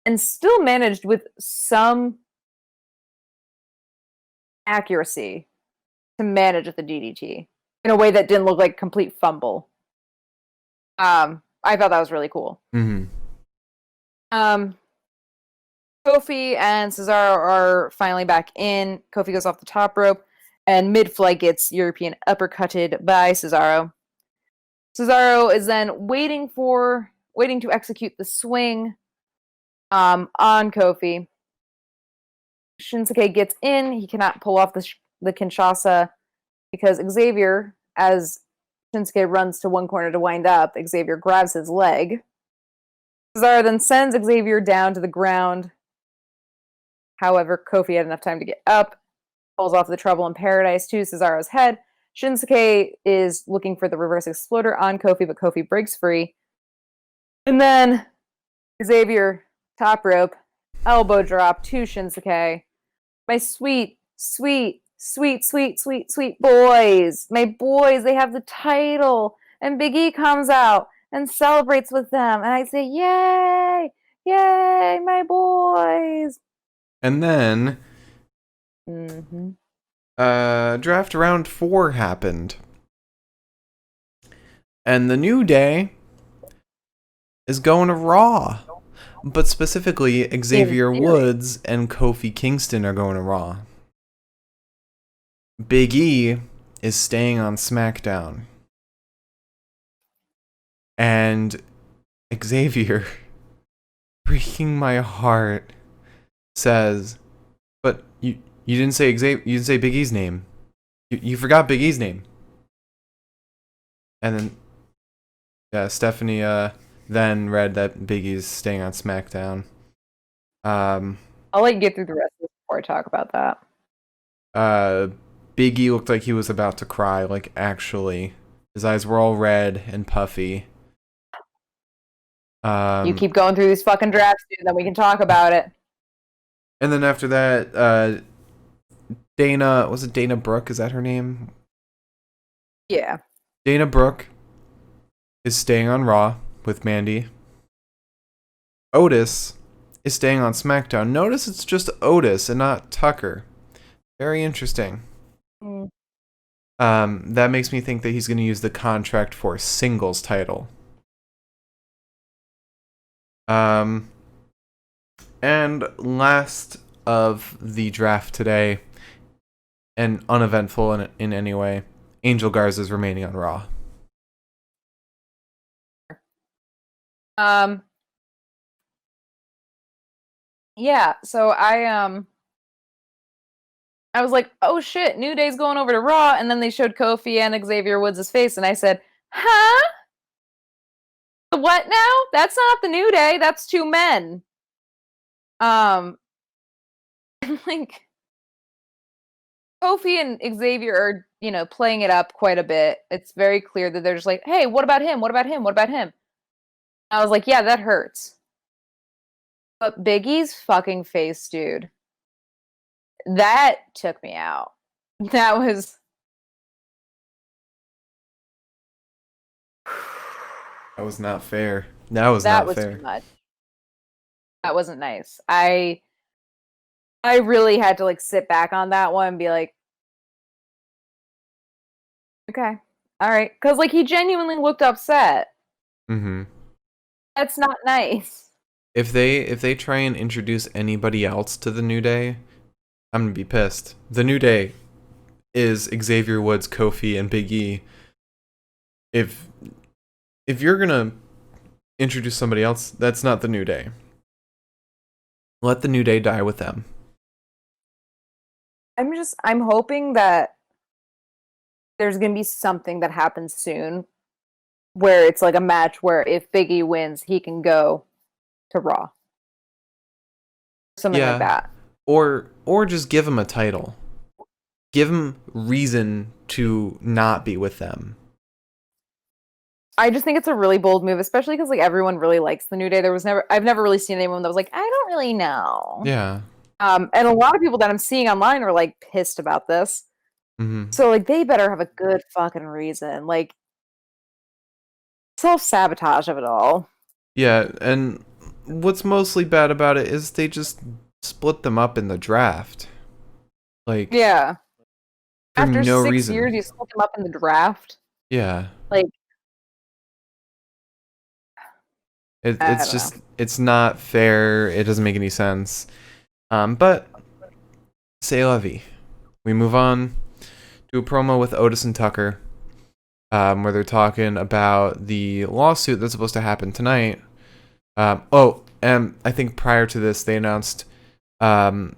and still managed with some accuracy to manage with the DDT in a way that didn't look like complete fumble. I thought that was really cool. Mm-hmm. Kofi and Cesaro are finally back in. Kofi goes off the top rope, and mid-flight gets European uppercutted by Cesaro. Cesaro is then waiting to execute the swing on Kofi. Shinsuke gets in. He cannot pull off the Kinshasa because Xavier, as Shinsuke runs to one corner to wind up, Xavier grabs his leg. Cesaro then sends Xavier down to the ground. However, Kofi had enough time to get up, pulls off the Trouble in Paradise to Cesaro's head. Shinsuke is looking for the reverse exploder on Kofi, but Kofi breaks free. And then Xavier, top rope, elbow drop to Shinsuke. My sweet, sweet, sweet, sweet, sweet, sweet boys. My boys, they have the title. And Biggie comes out and celebrates with them. And I say, yay, yay, my boys. And then draft round 4 happened. And the New Day is going to Raw. But specifically, Xavier Woods and Kofi Kingston are going to Raw. Big E is staying on SmackDown. And Xavier, breaking my heart, says, but you didn't say Xavier, you didn't say Big E's name. You forgot Big E's name. And then, yeah, Stephanie then read that Big E's staying on SmackDown. I'll let you get through the rest of this before I talk about that. Big E looked like he was about to cry, like actually. His eyes were all red and puffy. You keep going through these fucking drafts, dude, then we can talk about it. And then after that, Dana, was it Dana Brooke? Is that her name? Yeah. Dana Brooke is staying on Raw with Mandy. Otis is staying on SmackDown. Notice it's just Otis and not Tucker. Very interesting. That makes me think that he's going to use the contract for singles title. And last of the draft today, and uneventful in any way, Angel Garza is remaining on Raw. Yeah, so I was like, oh shit, New Day's going over to Raw, and then they showed Kofi and Xavier Woods' face, and I said, huh? What now? That's not the New Day, that's two men. Like, Kofi and Xavier are, playing it up quite a bit. It's very clear that they're just like, hey, what about him? What about him? What about him? I was like, yeah, that hurts. But Biggie's fucking face, dude. That took me out. That was... That was not fair. That was not fair. Too much. That wasn't nice. I really had to sit back on that one and be like, okay, all right, because he genuinely looked upset. Mm-hmm. That's not nice. If they try and introduce anybody else to the New Day, I'm gonna be pissed. The New Day is Xavier Woods, Kofi, and Big E. If you're gonna introduce somebody else, that's not the New Day. Let the New Day die with them. I'm hoping that there's gonna be something that happens soon where it's a match where if Biggie wins, he can go to Raw. Something like that. Or just give him a title. Give him reason to not be with them. I just think it's a really bold move, especially because everyone really likes the New Day. I've never really seen anyone that was like, I don't really know. Yeah. And a lot of people that I'm seeing online are pissed about this. Mm-hmm. So they better have a good fucking reason. Self-sabotage of it all. Yeah, and what's mostly bad about it is they just split them up in the draft. Yeah. After no 6 reason. years, you split them up in the draft. Yeah. It's not fair. It doesn't make any sense. But c'est la vie. We move on to a promo with Otis and Tucker, where they're talking about the lawsuit that's supposed to happen tonight. And I think prior to this, they announced the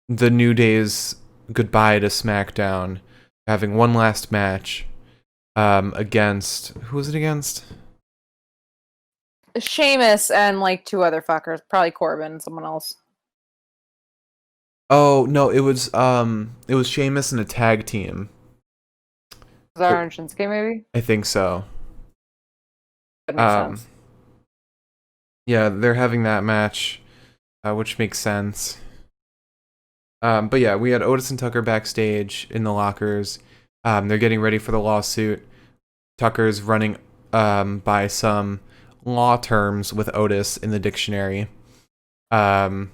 New Day's goodbye to SmackDown, having one last match against... Who was it against? Sheamus and two other fuckers, probably Corbin and someone else. Oh no, it was Sheamus and a tag team. Cesar and Shinsuke, maybe. I think so. That makes sense. Yeah, they're having that match, which makes sense. But yeah, we had Otis and Tucker backstage in the lockers. They're getting ready for the lawsuit. Tucker's running by some law terms with Otis in the dictionary. But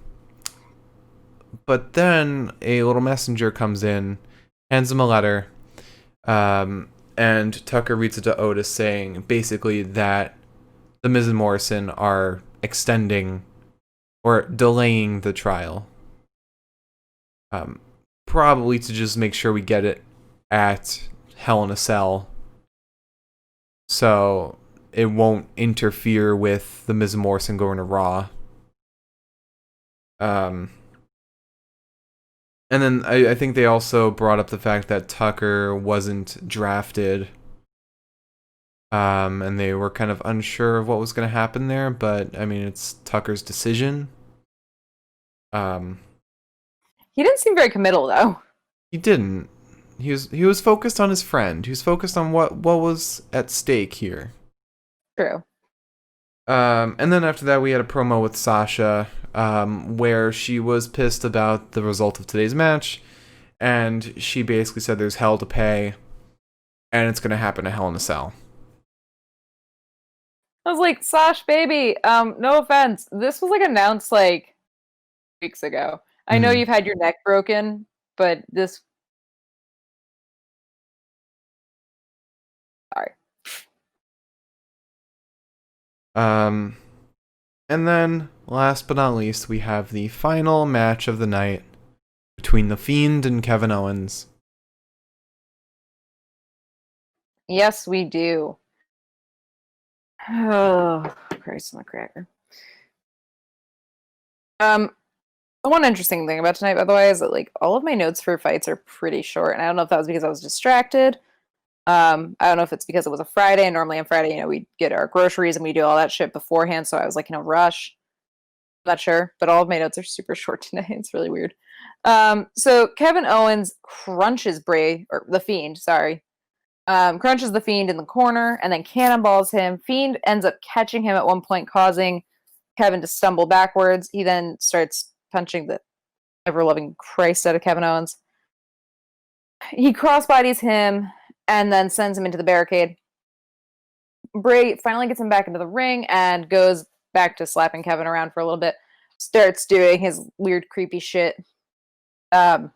then a little messenger comes in, hands him a letter, and Tucker reads it to Otis saying basically that The Miz and Morrison are extending or delaying the trial. Probably to just make sure we get it at Hell in a Cell. So it won't interfere with the Miz and Morrison going to Raw. And then I think they also brought up the fact that Tucker wasn't drafted. And they were kind of unsure of what was going to happen there, but I mean, it's Tucker's decision. He didn't seem very committal, though. He didn't. He was focused on his friend. He was focused on what was at stake here. True. And then after that, we had a promo with Sasha, where she was pissed about the result of today's match, and she basically said there's hell to pay, and it's going to happen at Hell in a Cell. I was like, Sash, baby, no offense. This was, like, announced, like, weeks ago. I know you've had your neck broken, but this... Sorry. And then, last but not least, we have the final match of the night between The Fiend and Kevin Owens. Yes, we do. Oh, Christ, my cracker. One interesting thing about tonight, by the way, is that, like, all of my notes for fights are pretty short, and I don't know if that was because I was distracted. I don't know if it's because it was a Friday, and normally on Friday, you know, we get our groceries and we do all that shit beforehand, so I was, like, in a rush. I'm not sure, but all of my notes are super short tonight. It's really weird. So Kevin Owens crunches the Fiend, sorry. Crunches the Fiend in the corner, and then cannonballs him. Fiend ends up catching him at one point, causing Kevin to stumble backwards. He then starts punching the ever-loving Christ out of Kevin Owens. He crossbodies him and then sends him into the barricade. Bray finally gets him back into the ring and goes back to slapping Kevin around for a little bit. Starts doing his weird, creepy shit. Where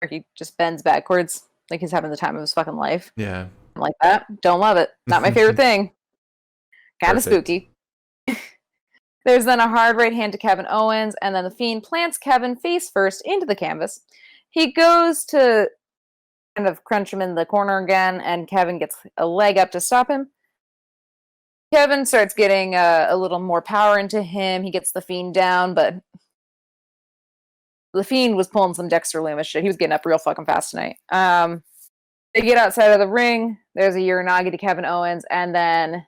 he just bends backwards like he's having the time of his fucking life. Yeah. Like that. Don't love it. Not my favorite thing. Kind of spooky. There's then a hard right hand to Kevin Owens, and then the Fiend plants Kevin face first into the canvas. He goes to kind of crunch him in the corner again, and Kevin gets a leg up to stop him. Kevin starts getting a little more power into him. He gets the Fiend down, but the Fiend was pulling some Dexter Lumis shit. He was getting up real fucking fast tonight. They get outside of the ring. There's a Uranagi to Kevin Owens, and then...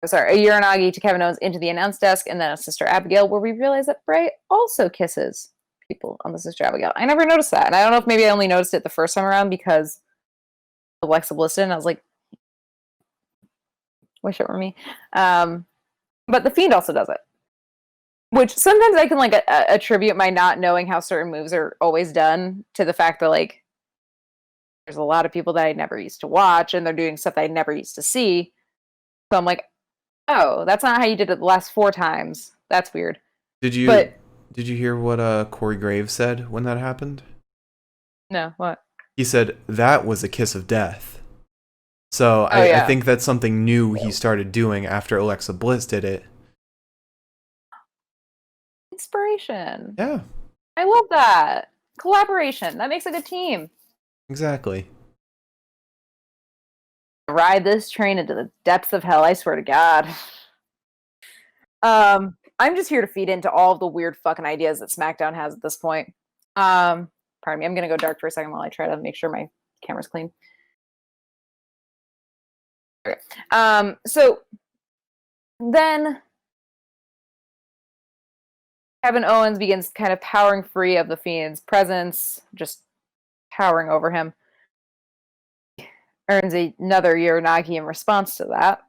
Sorry, a Uranagi to Kevin Owens into the announce desk, and then a Sister Abigail, where we realize that Bray also kisses people on the Sister Abigail. I never noticed that, and I don't know if maybe I only noticed it the first time around because Alexa Bliss did, and I was like, wish it were me. But the Fiend also does it, which sometimes I can like attribute my not knowing how certain moves are always done to the fact that like there's a lot of people that I never used to watch, and they're doing stuff that I never used to see. So I'm like, oh, that's not how you did it the last 4 times. That's weird. Did you hear what Corey Graves said when that happened? No, what? He said that was a kiss of death. So I think that's something new he started doing after Alexa Bliss did it. Inspiration. Yeah. I love that. Collaboration. That makes a good team. Exactly. Ride this train into the depths of hell, I swear to God. I'm just here to feed into all of the weird fucking ideas that SmackDown has at this point. Pardon me, I'm gonna go dark for a second while I try to make sure my camera's clean. Okay. So then Kevin Owens begins kind of powering free of the Fiend's presence, just towering over him. Earns another Uranagi in response to that.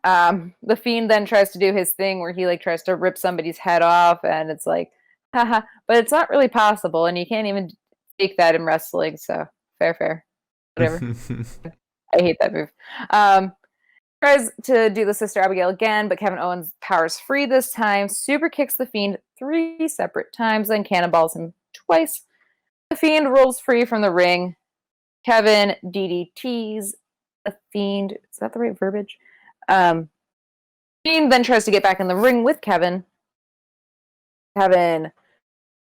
The Fiend then tries to do his thing where he like tries to rip somebody's head off, and it's like, haha, but it's not really possible, and you can't even take that in wrestling, so fair. Whatever. I hate that move. Tries to do the Sister Abigail again, but Kevin Owens powers free this time, super kicks the Fiend 3 separate times, then cannonballs him twice. The Fiend rolls free from the ring. Kevin DDTs the Fiend. Is that the right verbiage? Fiend then tries to get back in the ring with Kevin. Kevin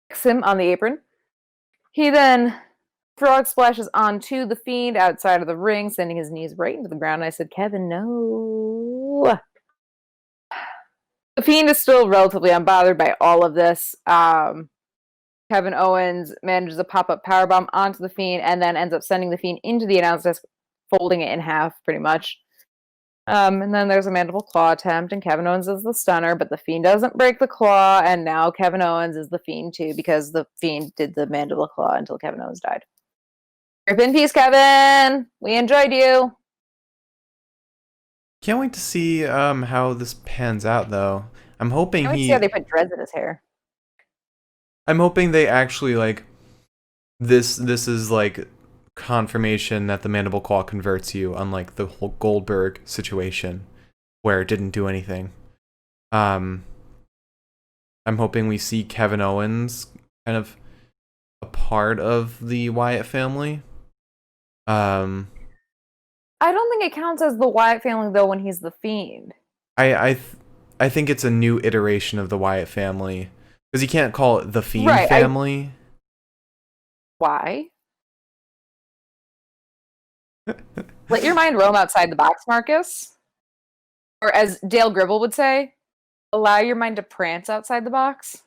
kicks him on the apron. He then frog splashes onto the Fiend outside of the ring, sending his knees right into the ground. I said, Kevin, no. The Fiend is still relatively unbothered by all of this. Kevin Owens manages a pop-up powerbomb onto the Fiend and then ends up sending the Fiend into the announce desk, folding it in half, pretty much. And then there's a mandible claw attempt, and Kevin Owens is the stunner, but the Fiend doesn't break the claw, and now Kevin Owens is the Fiend too, because the Fiend did the mandible claw until Kevin Owens died. Rip in peace, Kevin! We enjoyed you! Can't wait to see how this pans out, though. I'm hoping I see how they put dreads in his hair. I'm hoping they actually, like, this is, like, confirmation that the mandible claw converts you, unlike the whole Goldberg situation, where it didn't do anything. I'm hoping we see Kevin Owens kind of a part of the Wyatt family. I don't think it counts as the Wyatt family, though, when he's the Fiend. I think it's a new iteration of the Wyatt family. Because you can't call it the Fiend right, family. Why? Let your mind roam outside the box, Marcus. Or as Dale Gribble would say, allow your mind to prance outside the box.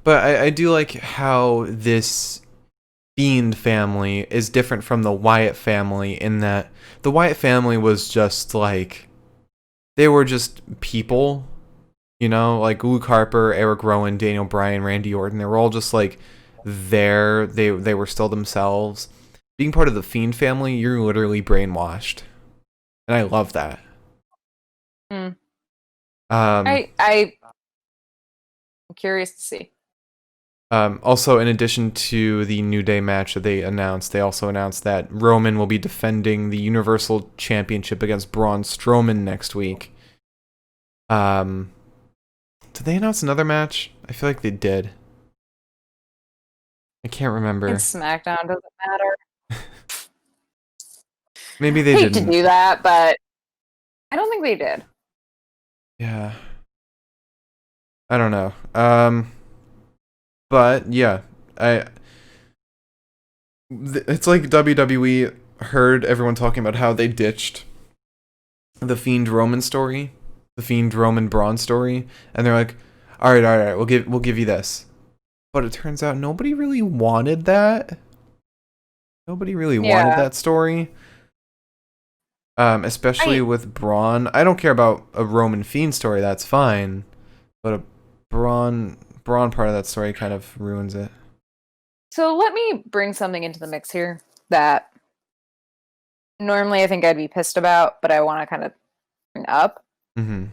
But I do like how this Fiend family is different from the Wyatt family in that the Wyatt family was just like, they were just people, you know, like Luke Harper, Eric Rowan, Daniel Bryan, Randy Orton. They were all just like there. They were still themselves. Being part of the Fiend family, you're literally brainwashed, and I love that. Mm. I'm curious to see. Also, in addition to the New Day match that they announced, they also announced that Roman will be defending the Universal Championship against Braun Strowman next week. Did they announce another match? I feel like they did. I can't remember. It's Smackdown, doesn't matter. Maybe they hate didn't. To do that, but I don't think they did. Yeah. I don't know. But yeah, it's like WWE heard everyone talking about how they ditched the Fiend Roman story, the Fiend Roman Braun story, and they're like, all right, we'll give you this. But it turns out nobody really wanted that. Nobody really wanted that story. Especially with Braun. I don't care about a Roman Fiend story, that's fine. But a Braun part of that story kind of ruins it. So let me bring something into the mix here that normally I think I'd be pissed about, but I want to kind of bring up. Mm-hmm.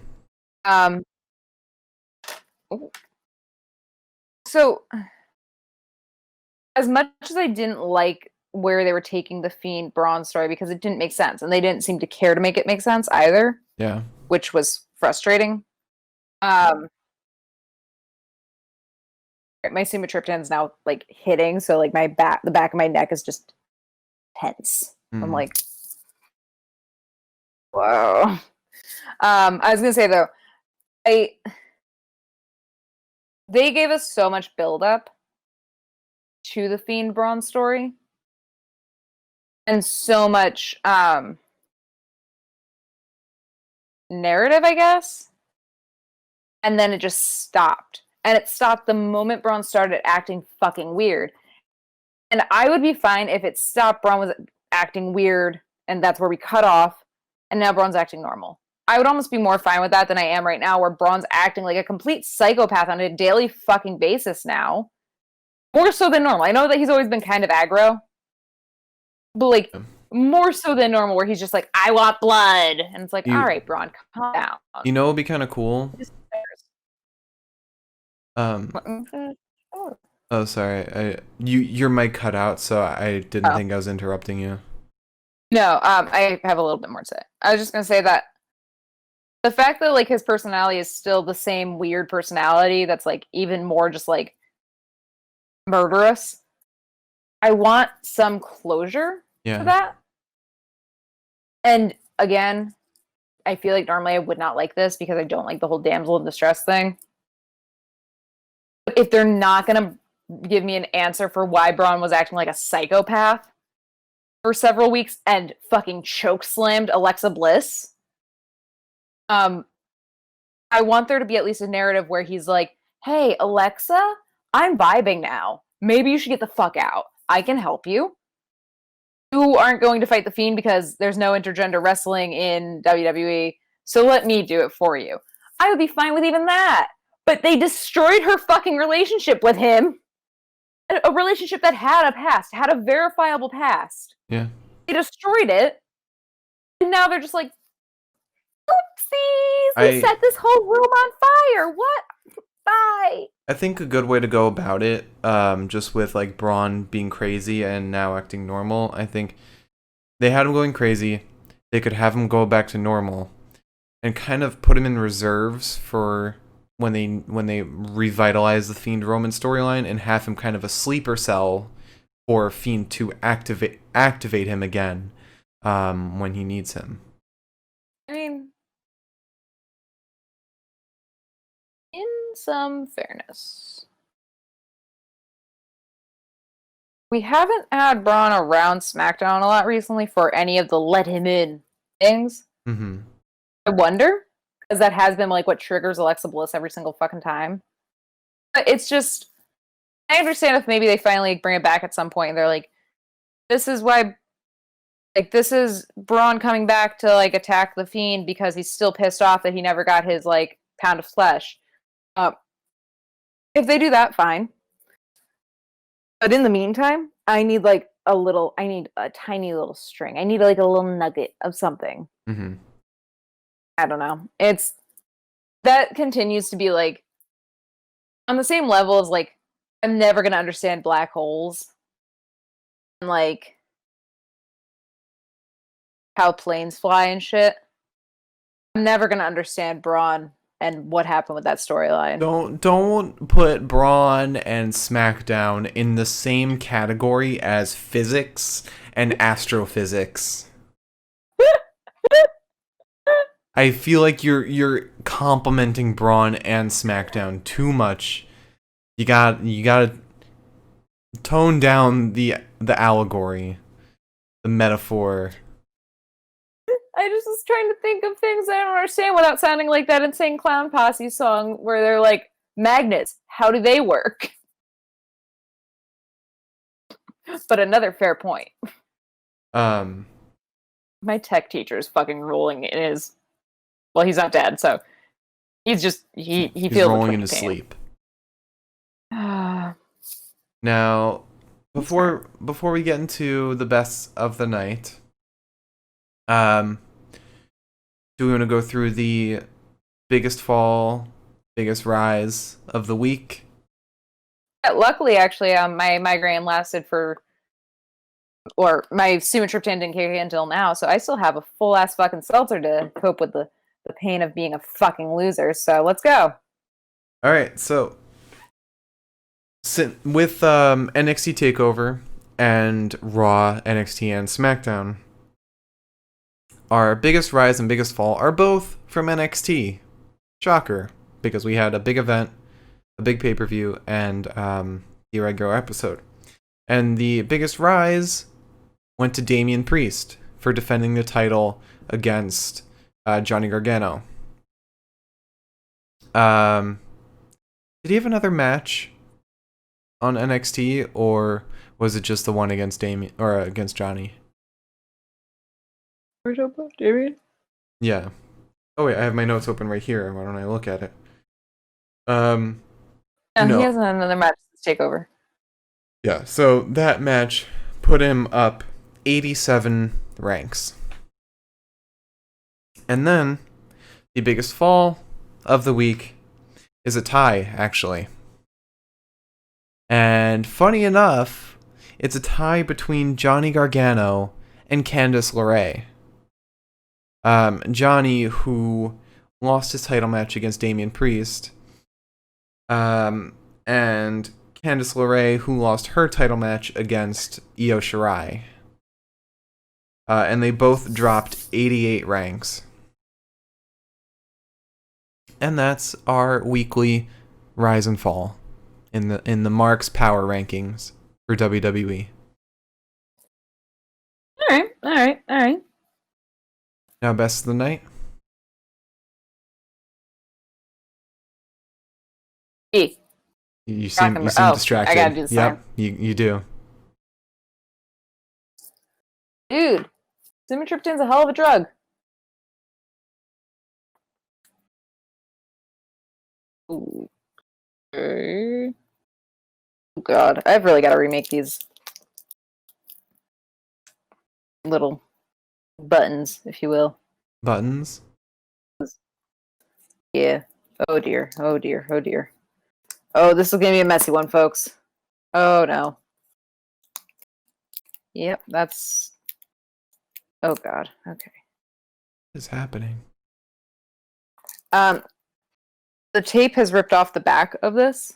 So as much as I didn't like where they were taking the Fiend Braun story because it didn't make sense, and they didn't seem to care to make it make sense either. Yeah. Which was frustrating. My sumatriptan's now like hitting, so like the back of my neck is just tense. I'm like, whoa. I was gonna say though, they gave us so much buildup to the Fiend Braun story, and so much narrative, I guess, and then it just stopped. And it stopped the moment Braun started acting fucking weird. And I would be fine if it stopped, Braun was acting weird, and that's where we cut off, and now Braun's acting normal. I would almost be more fine with that than I am right now, where Braun's acting like a complete psychopath on a daily fucking basis now. More so than normal. I know that he's always been kind of aggro, but like, more so than normal, where he's just like, I want blood. And it's like, all right, Braun, calm down. You know what would be kind of cool? Oh, sorry. Your mic cut out, so I didn't think I was interrupting you. No, I have a little bit more to say. I was just gonna say that the fact that like his personality is still the same weird personality that's like even more just like murderous. I want some closure to that. And again, I feel like normally I would not like this because I don't like the whole damsel in distress thing. But if they're not going to give me an answer for why Braun was acting like a psychopath for several weeks and fucking chokeslammed Alexa Bliss, I want there to be at least a narrative where he's like, hey, Alexa, I'm vibing now. Maybe you should get the fuck out. I can help you. You aren't going to fight the Fiend because there's no intergender wrestling in WWE, so let me do it for you. I would be fine with even that. But they destroyed her fucking relationship with him. A relationship that had a past, had a verifiable past. Yeah. They destroyed it. And now they're just like, oopsies, we set this whole room on fire. What? Bye. I think a good way to go about it, just with like Braun being crazy and now acting normal, I think they had him going crazy. They could have him go back to normal and kind of put him in reserves for when they revitalize the Fiend Roman storyline and have him kind of a sleeper cell for Fiend to activate him again when he needs him. I mean, in some fairness, we haven't had Braun around SmackDown a lot recently for any of the let him in things. Mm-hmm. I wonder, because that has been like what triggers Alexa Bliss every single fucking time. But it's just, I understand if maybe they finally bring it back at some point and they're like, this is why, like, this is Braun coming back to like attack the Fiend because he's still pissed off that he never got his like pound of flesh. If they do that, fine. But in the meantime, I need a tiny little string. I need like a little nugget of something. Mm-hmm. I don't know. That continues to be like on the same level as like I'm never gonna understand black holes and like how planes fly and shit. I'm never gonna understand Braun and what happened with that storyline. Don't put Braun and SmackDown in the same category as physics and astrophysics. I feel like you're complimenting Braun and SmackDown too much. You gotta tone down the allegory, the metaphor. I just was trying to think of things I don't understand without sounding like that Insane Clown Posse song where they're like, magnets, how do they work? But another fair point. My tech teacher is fucking rolling in his... Well, he's not dead, so he's just... He feels rolling in his sleep. Now, before we get into the best of the night, do we want to go through the biggest fall, biggest rise of the week? Luckily, actually, my migraine lasted or my sumatriptan didn't kick in until now, so I still have a full-ass fucking seltzer to cope with the pain of being a fucking loser, so let's go. Alright, so with NXT TakeOver and Raw, NXT, and SmackDown, our biggest rise and biggest fall are both from NXT. Shocker, because we had a big event, a big pay-per-view, and the regular episode. And the biggest rise went to Damian Priest for defending the title against Johnny Gargano. Did he have another match on NXT, or was it just the one against Damian or against Johnny? Damian? Yeah. Oh wait, I have my notes open right here. Why don't I look at it? He hasn't had another match since TakeOver. Yeah, so that match put him up 87 ranks. And then, the biggest fall of the week is a tie, actually. And funny enough, it's a tie between Johnny Gargano and Candice LeRae. Johnny, who lost his title match against Damian Priest, and Candice LeRae, who lost her title match against Io Shirai. And they both dropped 88 ranks. and that's our weekly rise and fall in the Mark's Power Rankings for WWE. All right. Now, best of the night. E. You seem distracted. I gotta do the Yep, sign. you do. Dude, Sumatriptan's a hell of a drug. Ooh. Okay. Oh God, I've really got to remake these little buttons, if you will. Buttons. Yeah. Oh dear. Oh dear. Oh dear. Oh, this is gonna be a messy one, folks. Oh no. Yep, that's. Oh God. Okay. What is happening? The tape has ripped off the back of this.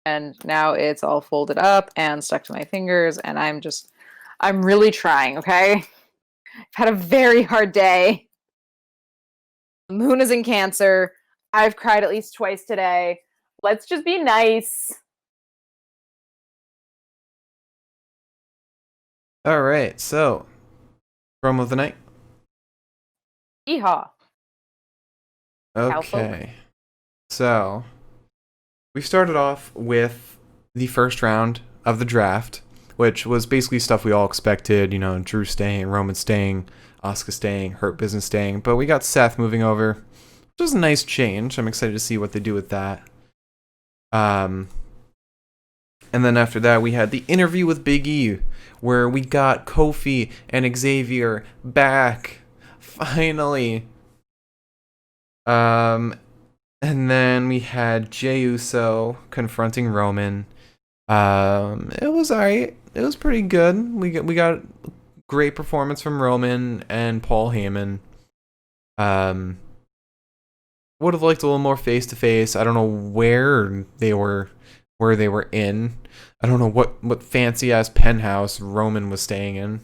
And now it's all folded up and stuck to my fingers, and I'm really trying, okay? I've had a very hard day. The moon is in Cancer. I've cried at least twice today. Let's just be nice. All right, so promo of the night. Yeehaw. Okay, so we started off with the first round of the draft, which was basically stuff we all expected. You know, Drew staying, Roman staying, Asuka staying, Hurt Business staying, but we got Seth moving over, which was a nice change. I'm excited to see what they do with that. And then after that, we had the interview with Biggie, where we got Kofi and Xavier back, finally. And then we had Jey Uso confronting Roman. It was alright. It was pretty good. We got great performance from Roman and Paul Heyman. Would have liked a little more face to face. I don't know where they were in. I don't know what fancy ass penthouse Roman was staying in.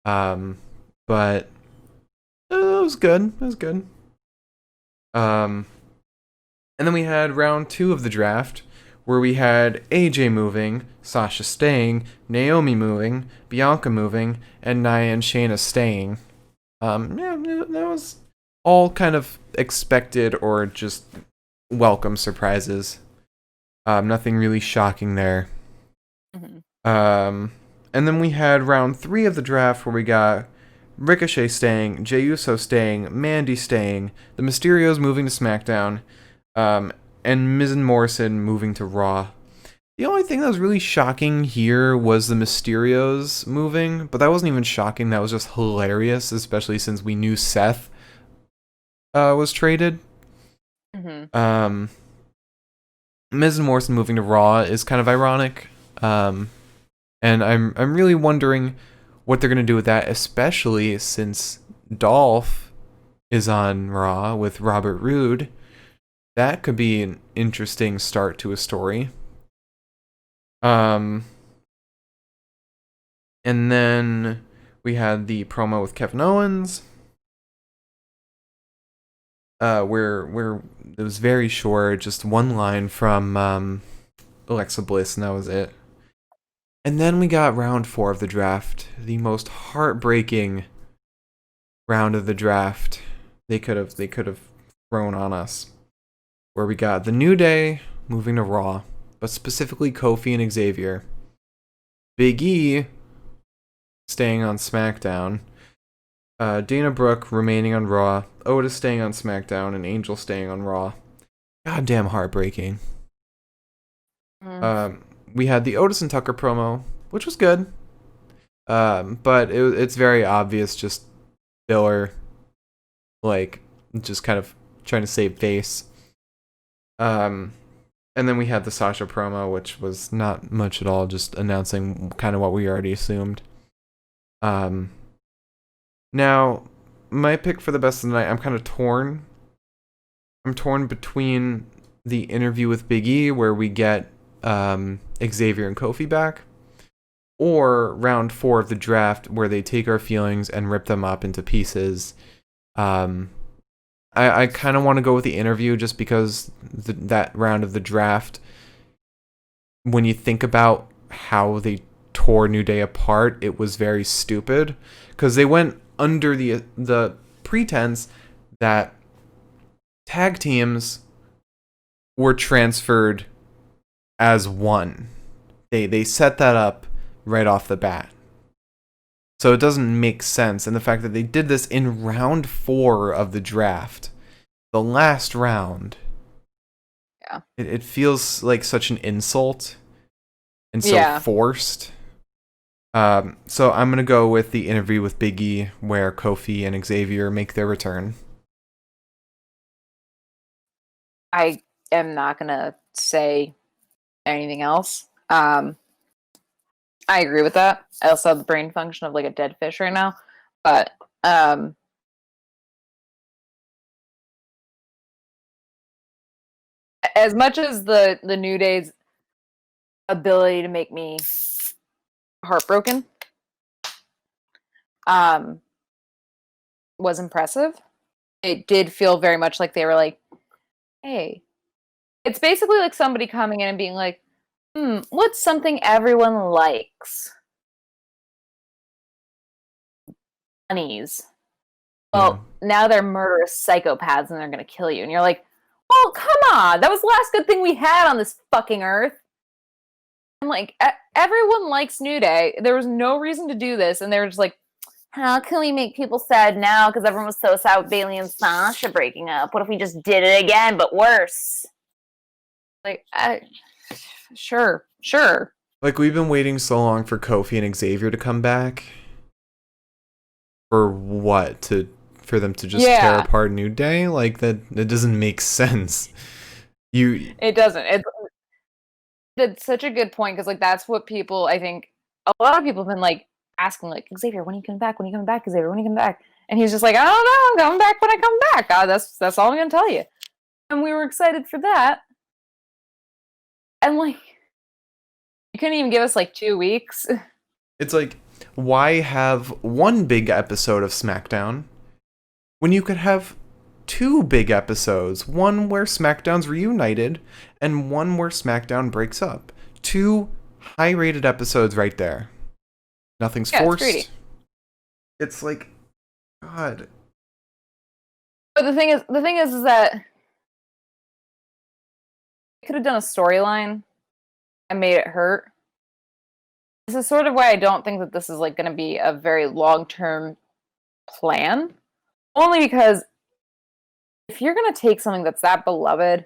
But it was good. It was good. And then we had round 2 of the draft, where we had AJ moving, Sasha staying, Naomi moving, Bianca moving, and Nia and Shayna staying. Yeah, that was all kind of expected or just welcome surprises. Nothing really shocking there. Mm-hmm. And then we had round 3 of the draft, where we got Ricochet staying, Jey Uso staying, Mandy staying, the Mysterios moving to SmackDown, and Miz and Morrison moving to Raw. The only thing that was really shocking here was the Mysterios moving, but that wasn't even shocking, that was just hilarious, especially since we knew Seth was traded. Mm-hmm. Miz and Morrison moving to Raw is kind of ironic, and I'm really wondering what they're going to do with that, especially since Dolph is on Raw with Robert Roode. That could be an interesting start to a story. And then we had the promo with Kevin Owens, where it was very short, just one line from Alexa Bliss, and that was it. And then we got round 4 of the draft, the most heartbreaking round of the draft they could have thrown on us, where we got the New Day moving to Raw, but specifically Kofi and Xavier, Big E staying on SmackDown, Dana Brooke remaining on Raw, Otis staying on SmackDown, and Angel staying on Raw. Goddamn heartbreaking. We had the Otis and Tucker promo, which was good. But it's very obvious, just filler, like, just kind of trying to save face. And then we had the Sasha promo, which was not much at all, just announcing kind of what we already assumed. Now, my pick for the best of the night, I'm kind of torn. I'm torn between the interview with Big E, where we get Xavier and Kofi back, or round 4 of the draft, where they take our feelings and rip them up into pieces, I kind of want to go with the interview just because that round of the draft, when you think about how they tore New Day apart, it was very stupid because they went under the pretense that tag teams were transferred as one. They set that up right off the bat. So it doesn't make sense. And the fact that they did this in round 4 of the draft, the last round, it feels like such an insult and so forced. So I'm going to go with the interview with Biggie where Kofi and Xavier make their return. I am not going to say anything else. I agree with that. I also have the brain function of like a dead fish right now. But as much as the New Day's ability to make me heartbroken was impressive, it did feel very much like they were like, hey, it's basically like somebody coming in and being like, what's something everyone likes? Bunnies. Well, now they're murderous psychopaths and they're going to kill you. And you're like, well, come on. That was the last good thing we had on this fucking earth. And like, everyone likes New Day. There was no reason to do this. And they were just like, how can we make people sad now? Because everyone was so sad with Bayley and Sasha breaking up. What if we just did it again, but worse? Like, sure. Like, we've been waiting so long for Kofi and Xavier to come back. For what? For them to just tear apart New Day? Like, that doesn't make sense. It doesn't. That's such a good point, because like that's what people, I think, a lot of people have been like asking, like, Xavier, when are you coming back? When are you coming back, Xavier? When are you coming back? And he's just like, I don't know, I'm coming back when I come back. That's all I'm gonna tell you. And we were excited for that. And like, you couldn't even give us like 2 weeks. It's like, why have one big episode of Smackdown when you could have 2 big episodes? One where SmackDown's reunited and one where SmackDown breaks up. 2 high-rated episodes right there. Nothing's forced. It's like, God. But the thing is that I could have done a storyline and made it hurt. This is sort of why I don't think that this is like going to be a very long-term plan. Only because if you're going to take something that's that beloved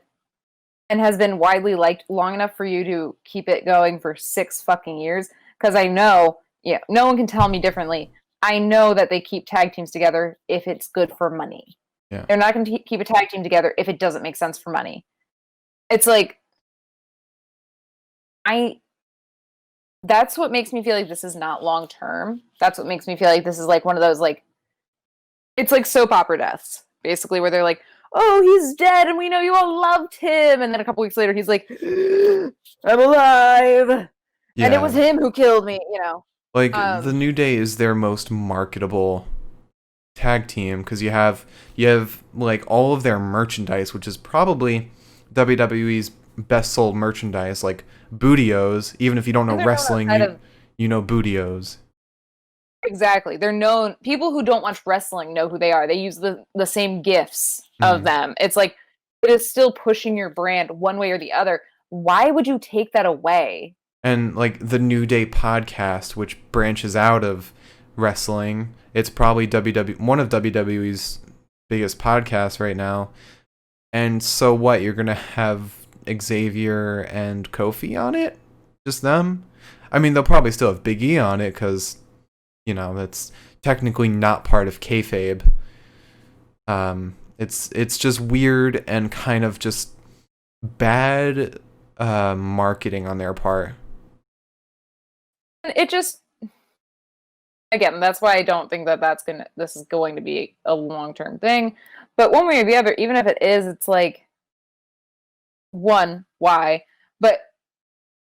and has been widely liked long enough for you to keep it going for 6 fucking years, because I know, no one can tell me differently. I know that they keep tag teams together if it's good for money. Yeah. They're not going to keep a tag team together if it doesn't make sense for money. It's like, that's what makes me feel like this is not long term. That's what makes me feel like this is like one of those, like, it's like soap opera deaths, basically, where they're like, oh, he's dead and we know you all loved him. And then a couple weeks later, he's like, I'm alive. Yeah. And it was him who killed me, Like, the New Day is their most marketable tag team because you have like all of their merchandise, which is probably WWE's best sold merchandise, like Bootios. Even if you don't know wrestling, you know Bootios. Exactly. They're known. People who don't watch wrestling know who they are. They use the same gifs of them. It's like, it is still pushing your brand one way or the other. Why would you take that away? And like the New Day podcast, which branches out of wrestling, it's probably one of WWE's biggest podcasts right now. And so what? You're gonna have Xavier and Kofi on it? Just them? I mean, they'll probably still have Big E on it because, that's technically not part of kayfabe. It's just weird and kind of just bad marketing on their part. It just, again, that's why I don't think that this is going to be a long-term thing. But one way or the other, even if it is, it's like, one, why? But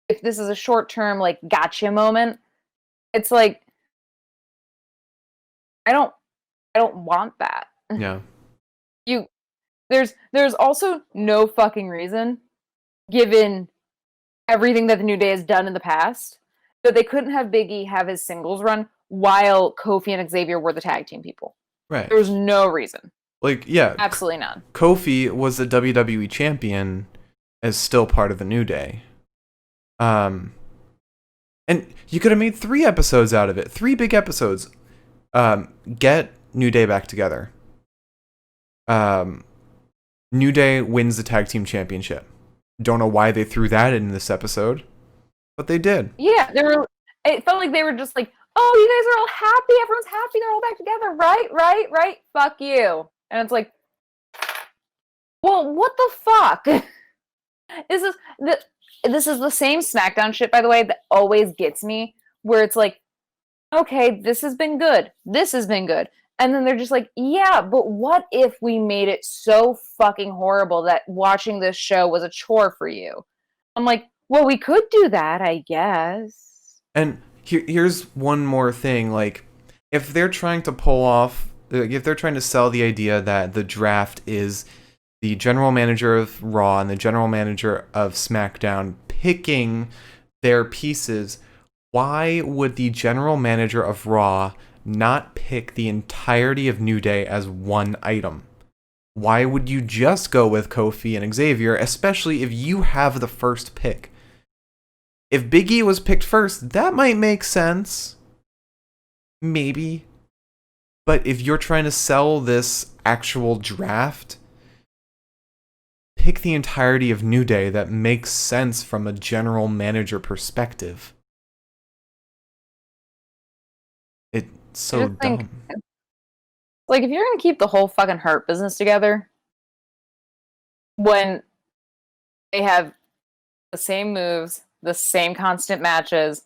if this is a short-term, like, gotcha moment, it's like, I don't want that. Yeah. There's also no fucking reason, given everything that the New Day has done in the past, that they couldn't have Big E have his singles run while Kofi and Xavier were the tag team people. Right. There was no reason. Like, yeah. Absolutely none. Kofi was the WWE champion as still part of the New Day. And you could have made 3 episodes out of it. 3 big episodes. Get New Day back together. New Day wins the tag team championship. Don't know why they threw that in this episode, but they did. Yeah, it felt like they were just like, oh, you guys are all happy. Everyone's happy. They're all back together. Right. Fuck you. And it's like, well, what the fuck? This is the same SmackDown shit, by the way, that always gets me, where it's like, okay, this has been good. And then they're just like, yeah, but what if we made it so fucking horrible that watching this show was a chore for you? I'm like, well, we could do that, I guess. And here's one more thing. Like, if they're trying to pull off, if they're trying to sell the idea that the draft is the general manager of Raw and the general manager of SmackDown picking their pieces, why would the general manager of Raw not pick the entirety of New Day as one item? Why would you just go with Kofi and Xavier, especially if you have the first pick? If Biggie was picked first, that might make sense. Maybe. But if you're trying to sell this actual draft, pick the entirety of New Day that makes sense from a general manager perspective. It's so dumb. Like, if you're going to keep the whole fucking Hurt business together, when they have the same moves, the same constant matches,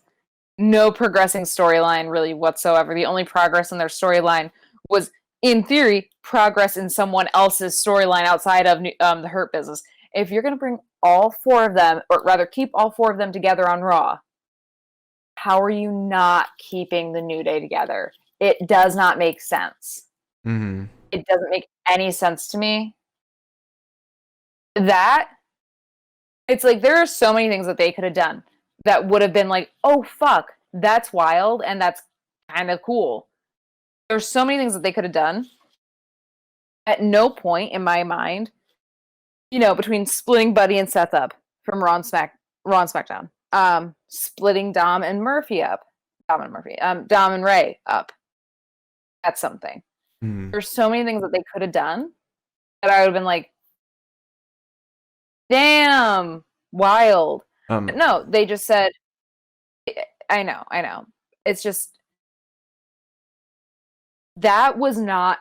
no progressing storyline really whatsoever. The only progress in their storyline was, in theory, progress in someone else's storyline outside of the Hurt business. If you're going to bring all 4 of them, or rather keep all 4 of them together on Raw, how are you not keeping the New Day together? It does not make sense. Mm-hmm. It doesn't make any sense to me. That, it's like, there are so many things that they could have done that would have been like, oh fuck, that's wild and that's kind of cool. There's so many things that they could have done. At no point in my mind, between splitting Buddy and Seth up from Raw and SmackDown, splitting Dom and Ray up. That's something. Mm-hmm. There's so many things that they could have done that I would have been like, damn, wild. But no, they just said, I know. It's just, that was not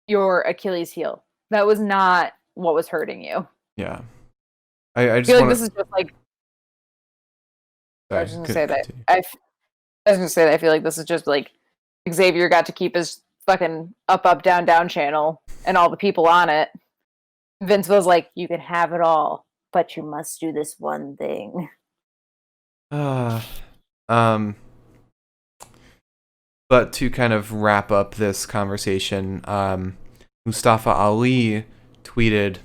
your Achilles heel. That was not what was hurting you. Yeah. I just feel like this is just like, sorry, I was going to say that I feel like this is just like Xavier got to keep his fucking up, down, down channel and all the people on it. Vince was like, you can have it all, but you must do this one thing. But to kind of wrap up this conversation, Mustafa Ali tweeted,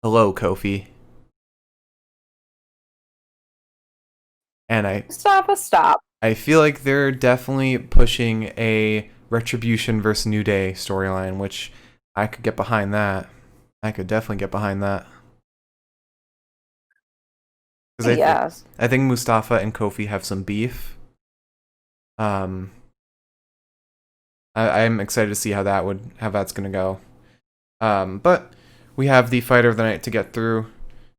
"Hello, Kofi." And Mustafa, stop. I feel like they're definitely pushing a Retribution versus New Day storyline, which I could get behind that. I could definitely get behind that. Yes. I think Mustafa and Kofi have some beef. I'm excited to see how that's gonna go. But we have the fighter of the night to get through.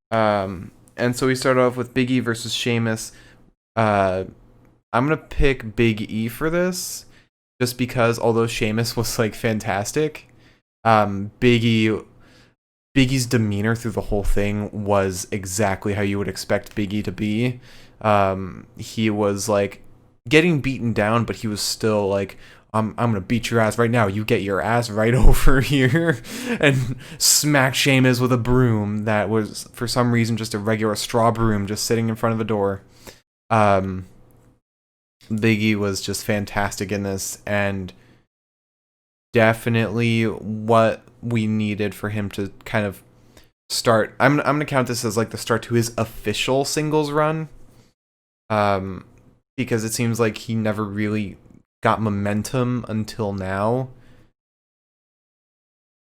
And so we start off with Biggie versus Sheamus. I'm gonna pick Big E for this, just because although Sheamus was like fantastic, Biggie's demeanor through the whole thing was exactly how you would expect Biggie to be. He was like getting beaten down, but he was still like, I'm gonna beat your ass right now. You get your ass right over here, and smack Sheamus with a broom that was for some reason just a regular straw broom just sitting in front of the door. Biggie was just fantastic in this, and definitely what we needed for him to kind of start. I'm gonna count this as like the start to his official singles run, because it seems like he never really got momentum until now.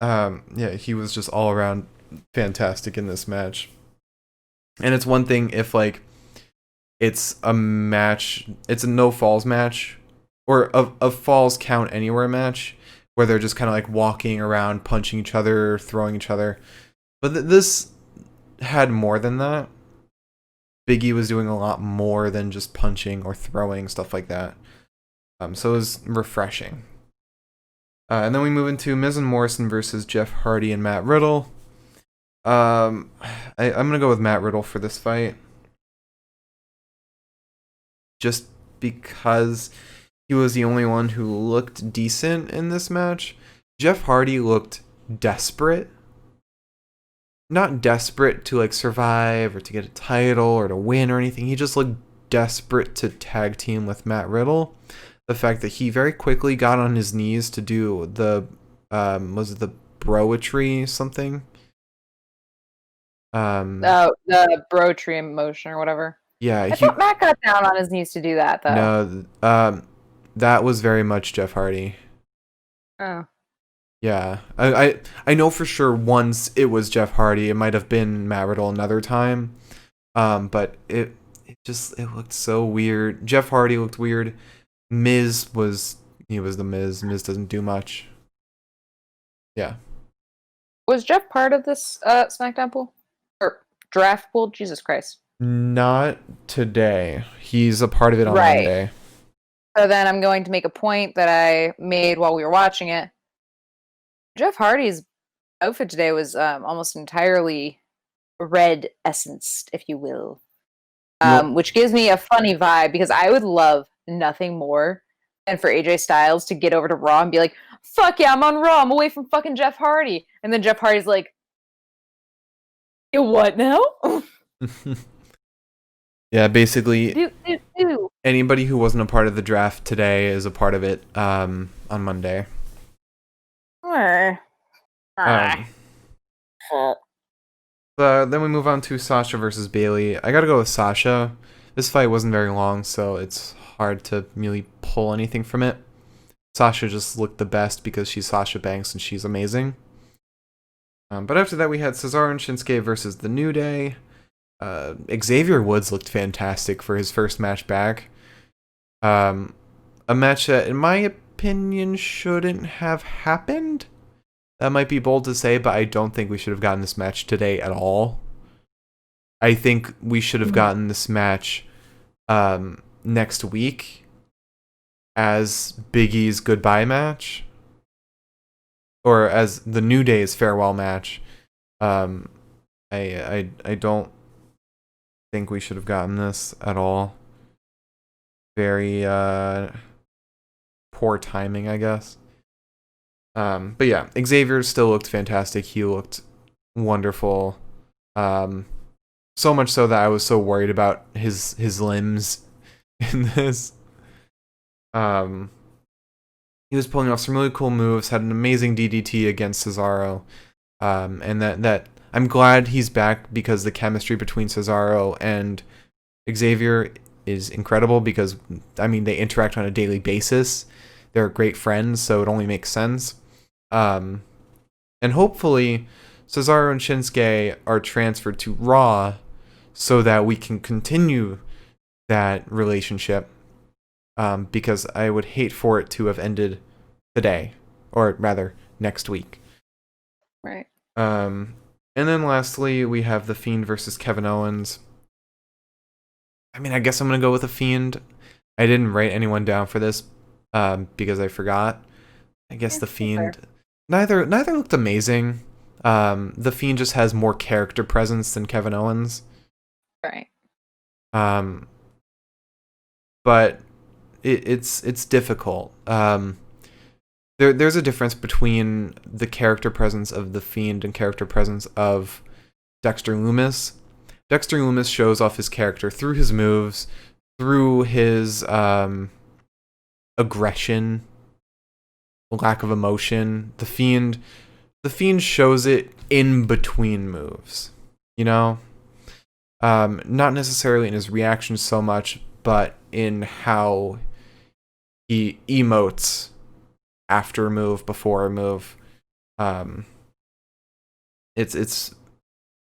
Yeah, he was just all around fantastic in this match. And it's one thing if like it's a match, it's a no falls match, or a falls count anywhere match where they're just kind of like walking around, punching each other, throwing each other. But this had more than that. Biggie was doing a lot more than just punching or throwing, stuff like that. So it was refreshing. And then we move into Miz and Morrison versus Jeff Hardy and Matt Riddle. I'm going to go with Matt Riddle for this fight. Just because he was the only one who looked decent in this match. Jeff Hardy looked desperate. Not desperate to like survive or to get a title or to win or anything. He just looked desperate to tag team with Matt Riddle. The fact that he very quickly got on his knees to do the was it the broetry something? The broetry motion or whatever. Yeah, I thought Matt got down on his knees to do that though. No, that was very much Jeff Hardy. Oh. Yeah, I know for sure once it was Jeff Hardy. It might have been Matt Riddle another time, but it looked so weird. Jeff Hardy looked weird. Miz was the Miz. Miz doesn't do much. Yeah. Was Jeff part of this SmackDown pool or draft pool? Jesus Christ. Not today. He's a part of it on Monday. So then I'm going to make a point that I made while we were watching it. Jeff Hardy's outfit today was almost entirely red essenced, if you will. Which gives me a funny vibe because I would love nothing more than for AJ Styles to get over to Raw and be like, fuck yeah, I'm on Raw, I'm away from fucking Jeff Hardy. And then Jeff Hardy's like, you what now? Yeah, basically anybody who wasn't a part of the draft today is a part of it on Monday. Then we move on to Sasha versus Bayley. I gotta go with Sasha. This fight wasn't very long, so it's hard to really pull anything from it. Sasha just looked the best because she's Sasha Banks and she's amazing. But after that, we had Cesar and Shinsuke versus The New Day. Xavier Woods looked fantastic for his first match back. A match that, in my opinion, shouldn't have happened. That might be bold to say, but I don't think we should have gotten this match today at all. I think we should have gotten this match next week as Biggie's goodbye match, or as the New Day's farewell match. I don't think we should have gotten this at all. Very poor timing, I guess. But yeah, Xavier still looked fantastic. He looked wonderful. So much so that I was so worried about his limbs in this. He was pulling off some really cool moves, had an amazing DDT against Cesaro. And that I'm glad he's back because the chemistry between Cesaro and Xavier is incredible because, I mean, they interact on a daily basis. They're great friends, so it only makes sense. And hopefully Cesaro and Shinsuke are transferred to Raw so that we can continue that relationship. Because I would hate for it to have ended today, or rather next week. Right. And then lastly, we have The Fiend versus Kevin Owens. I mean, I guess I'm going to go with The Fiend. I didn't write anyone down for this because I forgot. I guess The Fiend... Neither looked amazing. The Fiend just has more character presence than Kevin Owens. Right. But it's difficult. There's a difference between the character presence of The Fiend and character presence of Dexter Lumis. Dexter Lumis shows off his character through his moves, through his aggression, lack of emotion. The Fiend the Fiend shows it in between moves, you know? Not necessarily in his reactions so much, but in how he emotes after a move, before a move. It's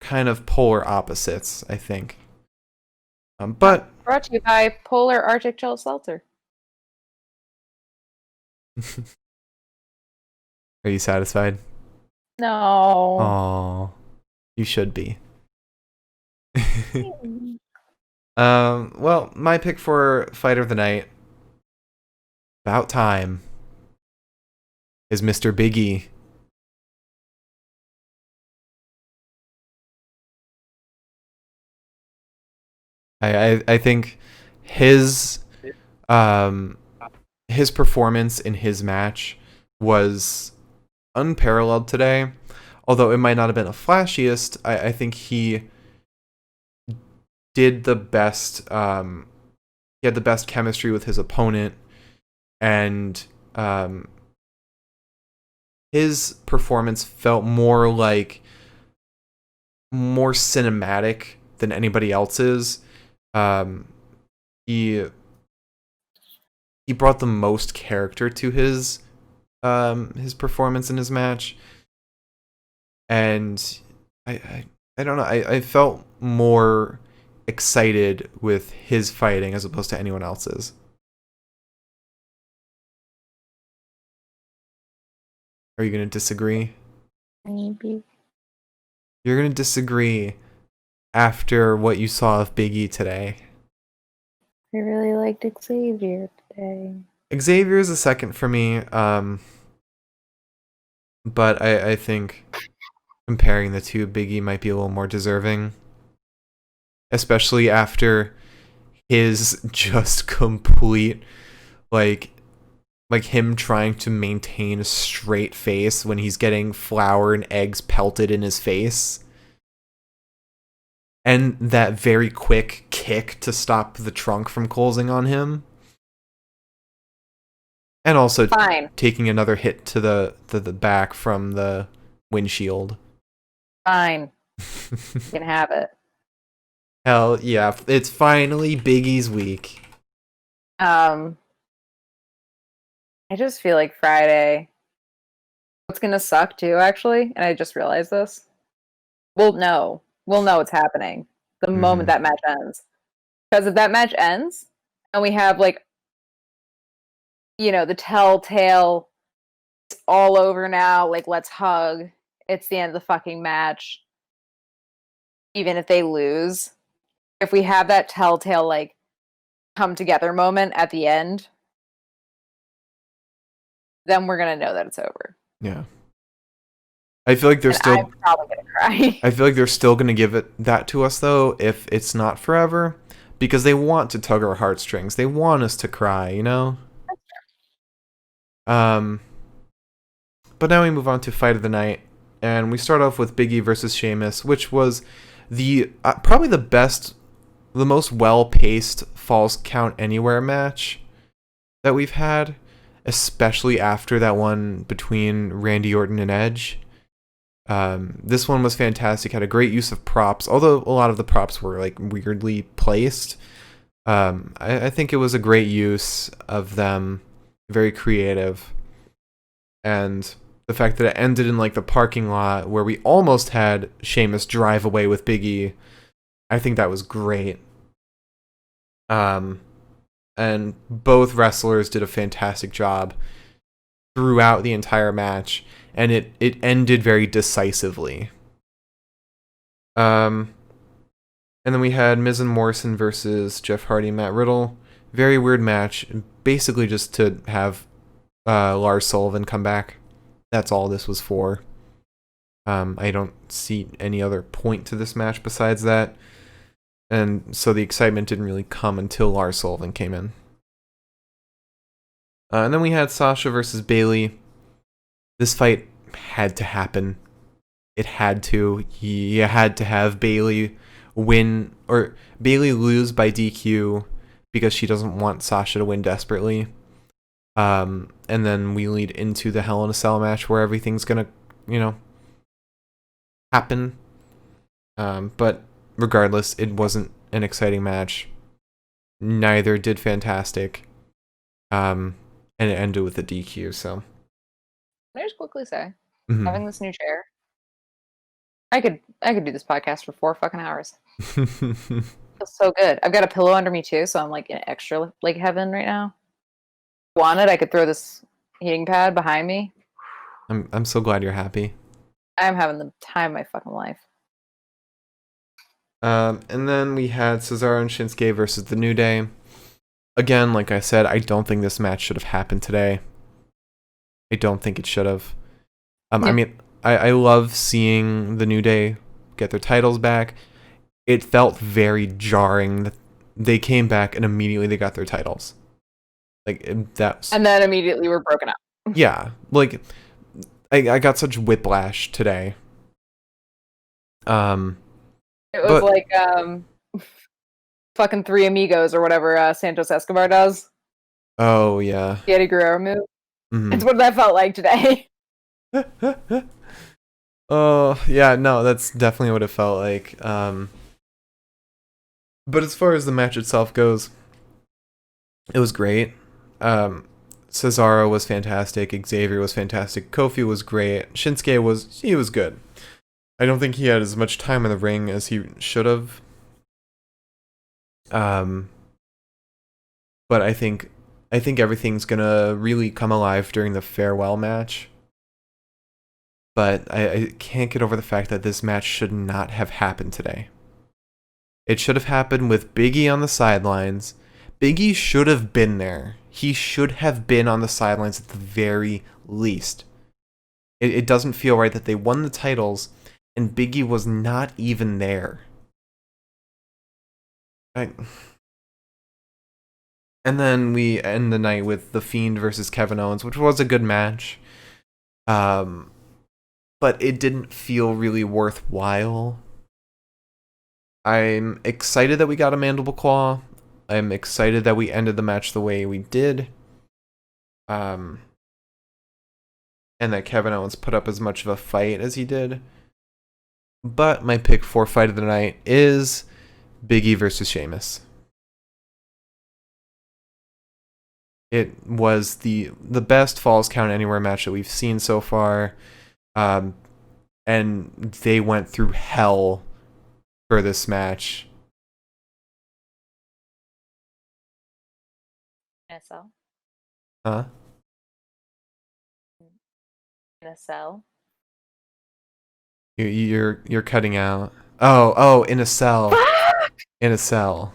kind of polar opposites, I think. But brought to you by Polar Arctic Gel Seltzer. Are you satisfied? No. Aww. You should be. Well, my pick for Fight of the Night, about time, is Mr. Biggie. I think his performance in his match was unparalleled today. Although it might not have been the flashiest, I think he did the best. He had the best chemistry with his opponent, and his performance felt more cinematic than anybody else's. He brought the most character to his performance in his match, and I don't know. I felt more excited with his fighting as opposed to anyone else's. Are you going to disagree? Maybe. You're going to disagree after what you saw of Biggie today. I really liked Xavier today. Xavier is a second for me, but I think comparing the two, Biggie might be a little more deserving. Especially after his just complete, like him trying to maintain a straight face when he's getting flour and eggs pelted in his face. And that very quick kick to stop the trunk from closing on him. And also taking another hit to the back from the windshield. Fine. You can have it. Hell yeah, it's finally Biggie's week. I just feel like Friday, what's gonna suck too, actually, and I just realized this. We'll know what's happening the moment that match ends. Because if that match ends, and we have, like, the telltale, it's all over now, like, let's hug, it's the end of the fucking match, even if they lose. If we have that telltale, like, come together moment at the end, then we're gonna know that it's over. Yeah. I feel like they're I'm probably gonna cry. I feel like they're still gonna give that to us though, if it's not forever, because they want to tug our heartstrings. They want us to cry, you know? But now we move on to Fight of the Night, and we start off with Biggie versus Sheamus, which was the probably the most well-paced Falls Count Anywhere match that we've had, especially after that one between Randy Orton and Edge. This one was fantastic, had a great use of props, although a lot of the props were like weirdly placed. I think it was a great use of them, very creative. And the fact that it ended in like the parking lot where we almost had Sheamus drive away with Biggie, I think that was great. And both wrestlers did a fantastic job throughout the entire match, and it ended very decisively. And then we had Miz and Morrison versus Jeff Hardy and Matt Riddle. Very weird match, basically just to have Lars Sullivan come back. That's all this was for. I don't see any other point to this match besides that. And so the excitement didn't really come until Lars Sullivan came in. And then we had Sasha versus Bayley. This fight had to happen. It had to. You had to have Bayley win, or Bayley lose by DQ because she doesn't want Sasha to win desperately. And then we lead into the Hell in a Cell match where everything's gonna, happen. But regardless, it wasn't an exciting match. Neither did Fantastic. And it ended with a DQ, so. Can I just quickly say, having this new chair, I could do this podcast for 4 fucking hours. Feels so good. I've got a pillow under me too, so I'm like in extra like heaven right now. If I wanted, I could throw this heating pad behind me. I'm so glad you're happy. I'm having the time of my fucking life. And then we had Cesaro and Shinsuke versus the New Day. Again, like I said, I don't think this match should have happened today. I don't think it should have. I mean, I love seeing the New Day get their titles back. It felt very jarring that they came back and immediately they got their titles. Like, that's... And then immediately we're broken up. Yeah, like, I got such whiplash today. It was like fucking Three Amigos or whatever Santos Escobar does. Oh, yeah. The Eddie Guerrero move. Mm-hmm. That's what that felt like today. Oh, yeah, no, that's definitely what it felt like. But as far as the match itself goes, it was great. Cesaro was fantastic. Xavier was fantastic. Kofi was great. Shinsuke was good. I don't think he had as much time in the ring as he should have. But I think everything's gonna really come alive during the farewell match. But I can't get over the fact that this match should not have happened today. It should have happened with Biggie on the sidelines. Biggie should have been there. He should have been on the sidelines at the very least. It doesn't feel right that they won the titles and Biggie was not even there. And then we end the night with The Fiend versus Kevin Owens, which was a good match. But it didn't feel really worthwhile. I'm excited that we got a mandible claw. I'm excited that we ended the match the way we did. And that Kevin Owens put up as much of a fight as he did. But my pick for fight of the night is Biggie versus Sheamus. It was the best Falls Count Anywhere match that we've seen so far. And they went through hell for this match. NSL? Huh? NSL? You're cutting out. Oh, in a cell. Fuck! In a cell.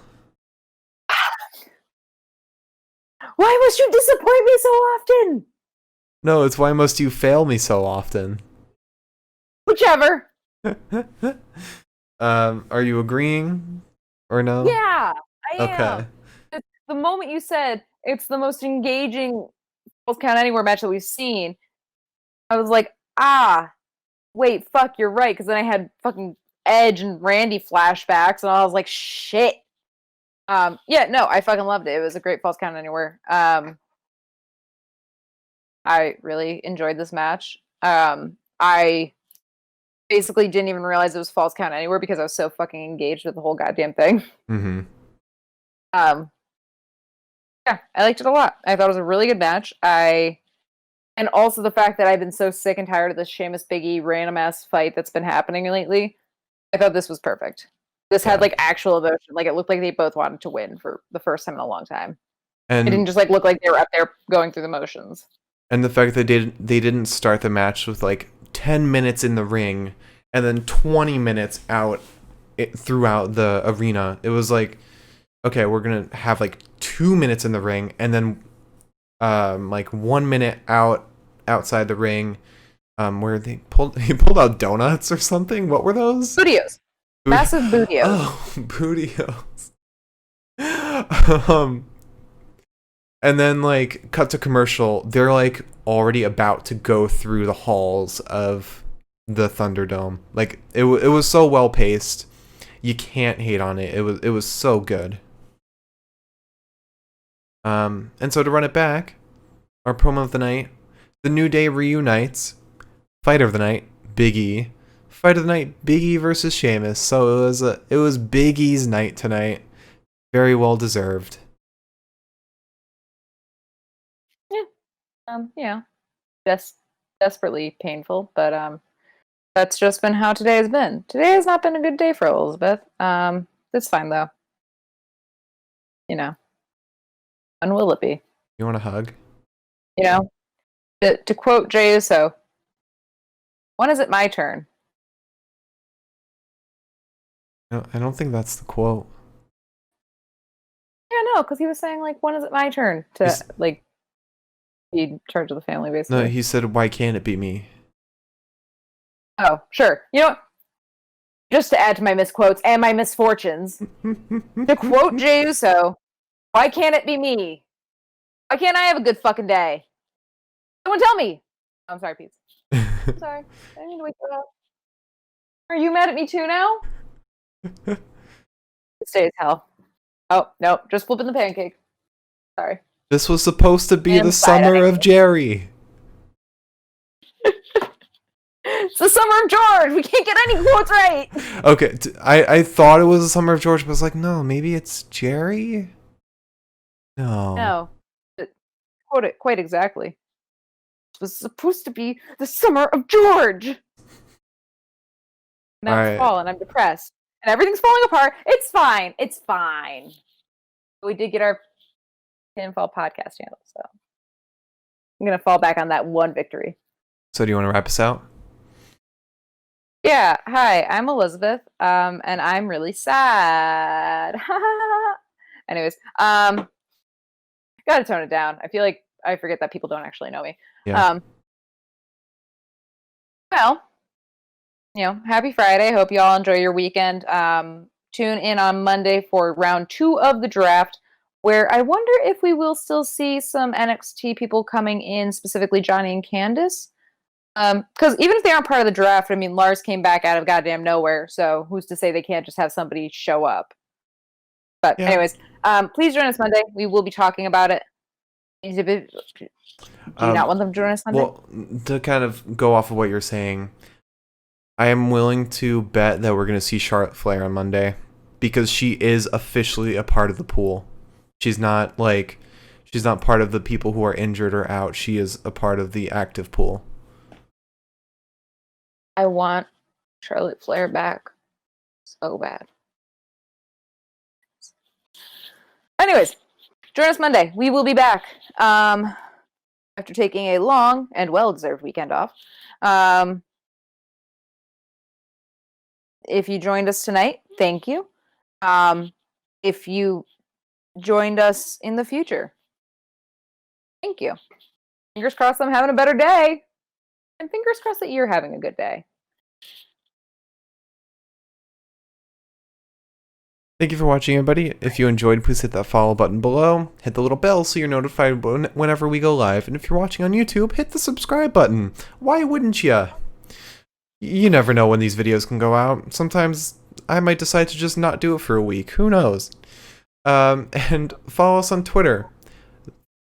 Why must you disappoint me so often? No, it's why must you fail me so often? Whichever. Are you agreeing or no? Yeah, I am. Okay. The moment you said it's the most engaging Falls Count Anywhere match that we've seen, I was like, wait, fuck, you're right. Because then I had fucking Edge and Randy flashbacks, and I was like, shit. Yeah, no, I fucking loved it. It was a great Falls Count Anywhere. I really enjoyed this match. I basically didn't even realize it was Falls Count Anywhere because I was so fucking engaged with the whole goddamn thing. Mm-hmm. Yeah, I liked it a lot. I thought it was a really good match. And also the fact that I've been so sick and tired of this Sheamus Biggie random ass fight that's been happening lately. I thought this was perfect. This had like actual emotion. Like it looked like they both wanted to win for the first time in a long time. And it didn't just like look like they were up there going through the motions. And the fact that they didn't start the match with like 10 minutes in the ring and then 20 minutes out throughout the arena. It was like, okay, we're gonna have like 2 minutes in the ring and then like 1 minute outside the ring, where he pulled out donuts or something. What were those? Bootios. Massive bootios. Oh, bootios. And then like cut to commercial. They're like already about to go through the halls of the Thunderdome. Like it was so well paced. You can't hate on it. It was so good. And so to run it back, our promo of the night, the New Day reunites. Fight of the night, Biggie fight of the night, Biggie versus Sheamus. So it was Biggie's night tonight. Very well deserved. Yeah. Desperately painful, but that's just been how today has been. Today has not been a good day for Elizabeth. It's fine though. When will it be? You want a hug? To quote Jey Uso, when is it my turn? No, I don't think that's the quote. Yeah, no, because he was saying when is it my turn to be in charge of the family, basically. No, he said, why can't it be me? Oh, sure. Just to add to my misquotes and my misfortunes, to quote Jey Uso, why can't it be me? Why can't I have a good fucking day? Someone tell me. Oh, I'm sorry, Pete. I'm sorry. I didn't mean to wake you up. Are you mad at me too now? Stay as hell. Oh, no, just flipping the pancake. Sorry. This was supposed to be the summer of Jerry. It's the summer of George. We can't get any quotes right. Okay, I thought it was the summer of George, but I was like, no, maybe it's Jerry? No. Quote it quite exactly. It was supposed to be the summer of George. Now it's fall and I'm depressed. And everything's falling apart. It's fine. It's fine. We did get our Pinfall podcast handle, so I'm going to fall back on that one victory. So do you want to wrap us out? Yeah. Hi, I'm Elizabeth, and I'm really sad. Anyways, gotta tone it down. I feel like I forget that people don't actually know me. Yeah. Well, happy Friday. Hope you all enjoy your weekend. Tune in on Monday for round 2 of the draft, where I wonder if we will still see some NXT people coming in, specifically Johnny and Candice. Because even if they aren't part of the draft, I mean, Lars came back out of goddamn nowhere, so who's to say they can't just have somebody show up? But anyways, please join us Monday. We will be talking about it. Do you not want them to join us Monday? Well, to kind of go off of what you're saying, I am willing to bet that we're going to see Charlotte Flair on Monday, because she is officially a part of the pool. She's not part of the people who are injured or out. She is a part of the active pool. I want Charlotte Flair back so bad. Anyways, join us Monday. We will be back after taking a long and well-deserved weekend off. If you joined us tonight, thank you. If you joined us in the future, thank you. Fingers crossed I'm having a better day. And fingers crossed that you're having a good day. Thank you for watching, everybody. If you enjoyed, please hit that follow button below. Hit the little bell so you're notified whenever we go live. And if you're watching on YouTube, hit the subscribe button. Why wouldn't you? You never know when these videos can go out. Sometimes I might decide to just not do it for a week. Who knows? And follow us on Twitter.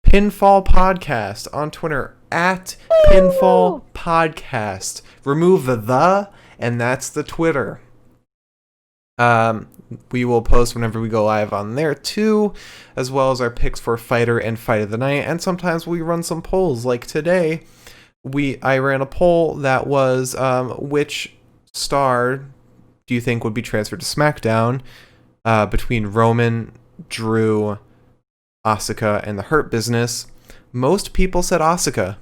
Pinfall Podcast on Twitter. At Pinfall Podcast. Remove the, and that's the Twitter. We will post whenever we go live on there too, as well as our picks for Fighter and Fight of the Night, and sometimes we run some polls. Like today, I ran a poll that was which star do you think would be transferred to Smackdown between Roman, Drew, Asuka, and the Hurt Business. Most people said Asuka,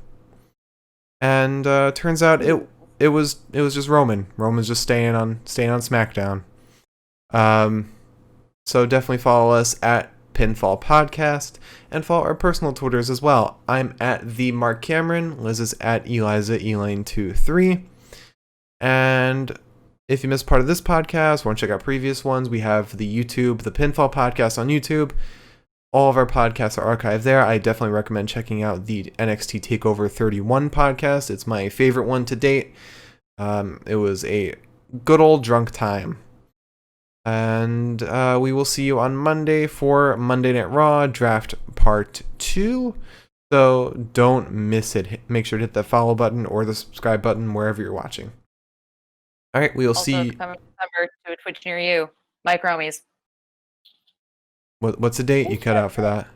and turns out it was just Roman. Roman's just staying on SmackDown. So definitely follow us at Pinfall Podcast and follow our personal Twitters as well. I'm at the Mark Cameron. Liz is at Eliza Elaine23. And if you missed part of this podcast, want to check out previous ones, we have the Pinfall Podcast on YouTube. All of our podcasts are archived there. I definitely recommend checking out the NXT TakeOver 31 podcast. It's my favorite one to date. It was a good old drunk time. And we will see you on Monday for Monday Night Raw Draft Part 2. So don't miss it. Make sure to hit that follow button or the subscribe button wherever you're watching. All right, we'll Also, see. it's coming December to a Twitch near you. Mike Romies. What's the date you cut out for that?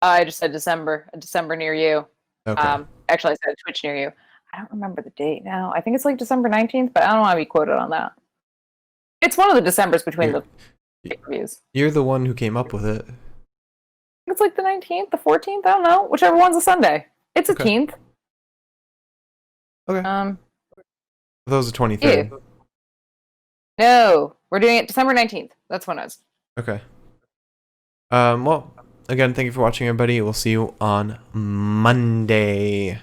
I just said December. A December near you. Okay. Actually, I said Twitch near you. I don't remember the date now. I think it's like December 19th, but I don't want to be quoted on that. It's one of the Decembers between the pay-per-views. You're the one who came up with it. It's like the 19th, the 14th. I don't know. Whichever one's a Sunday. It's a 10th. Okay. That was the 23rd. Yeah. No, we're doing it December 19th. That's when it is. Okay. Well, again, thank you for watching, everybody. We'll see you on Monday.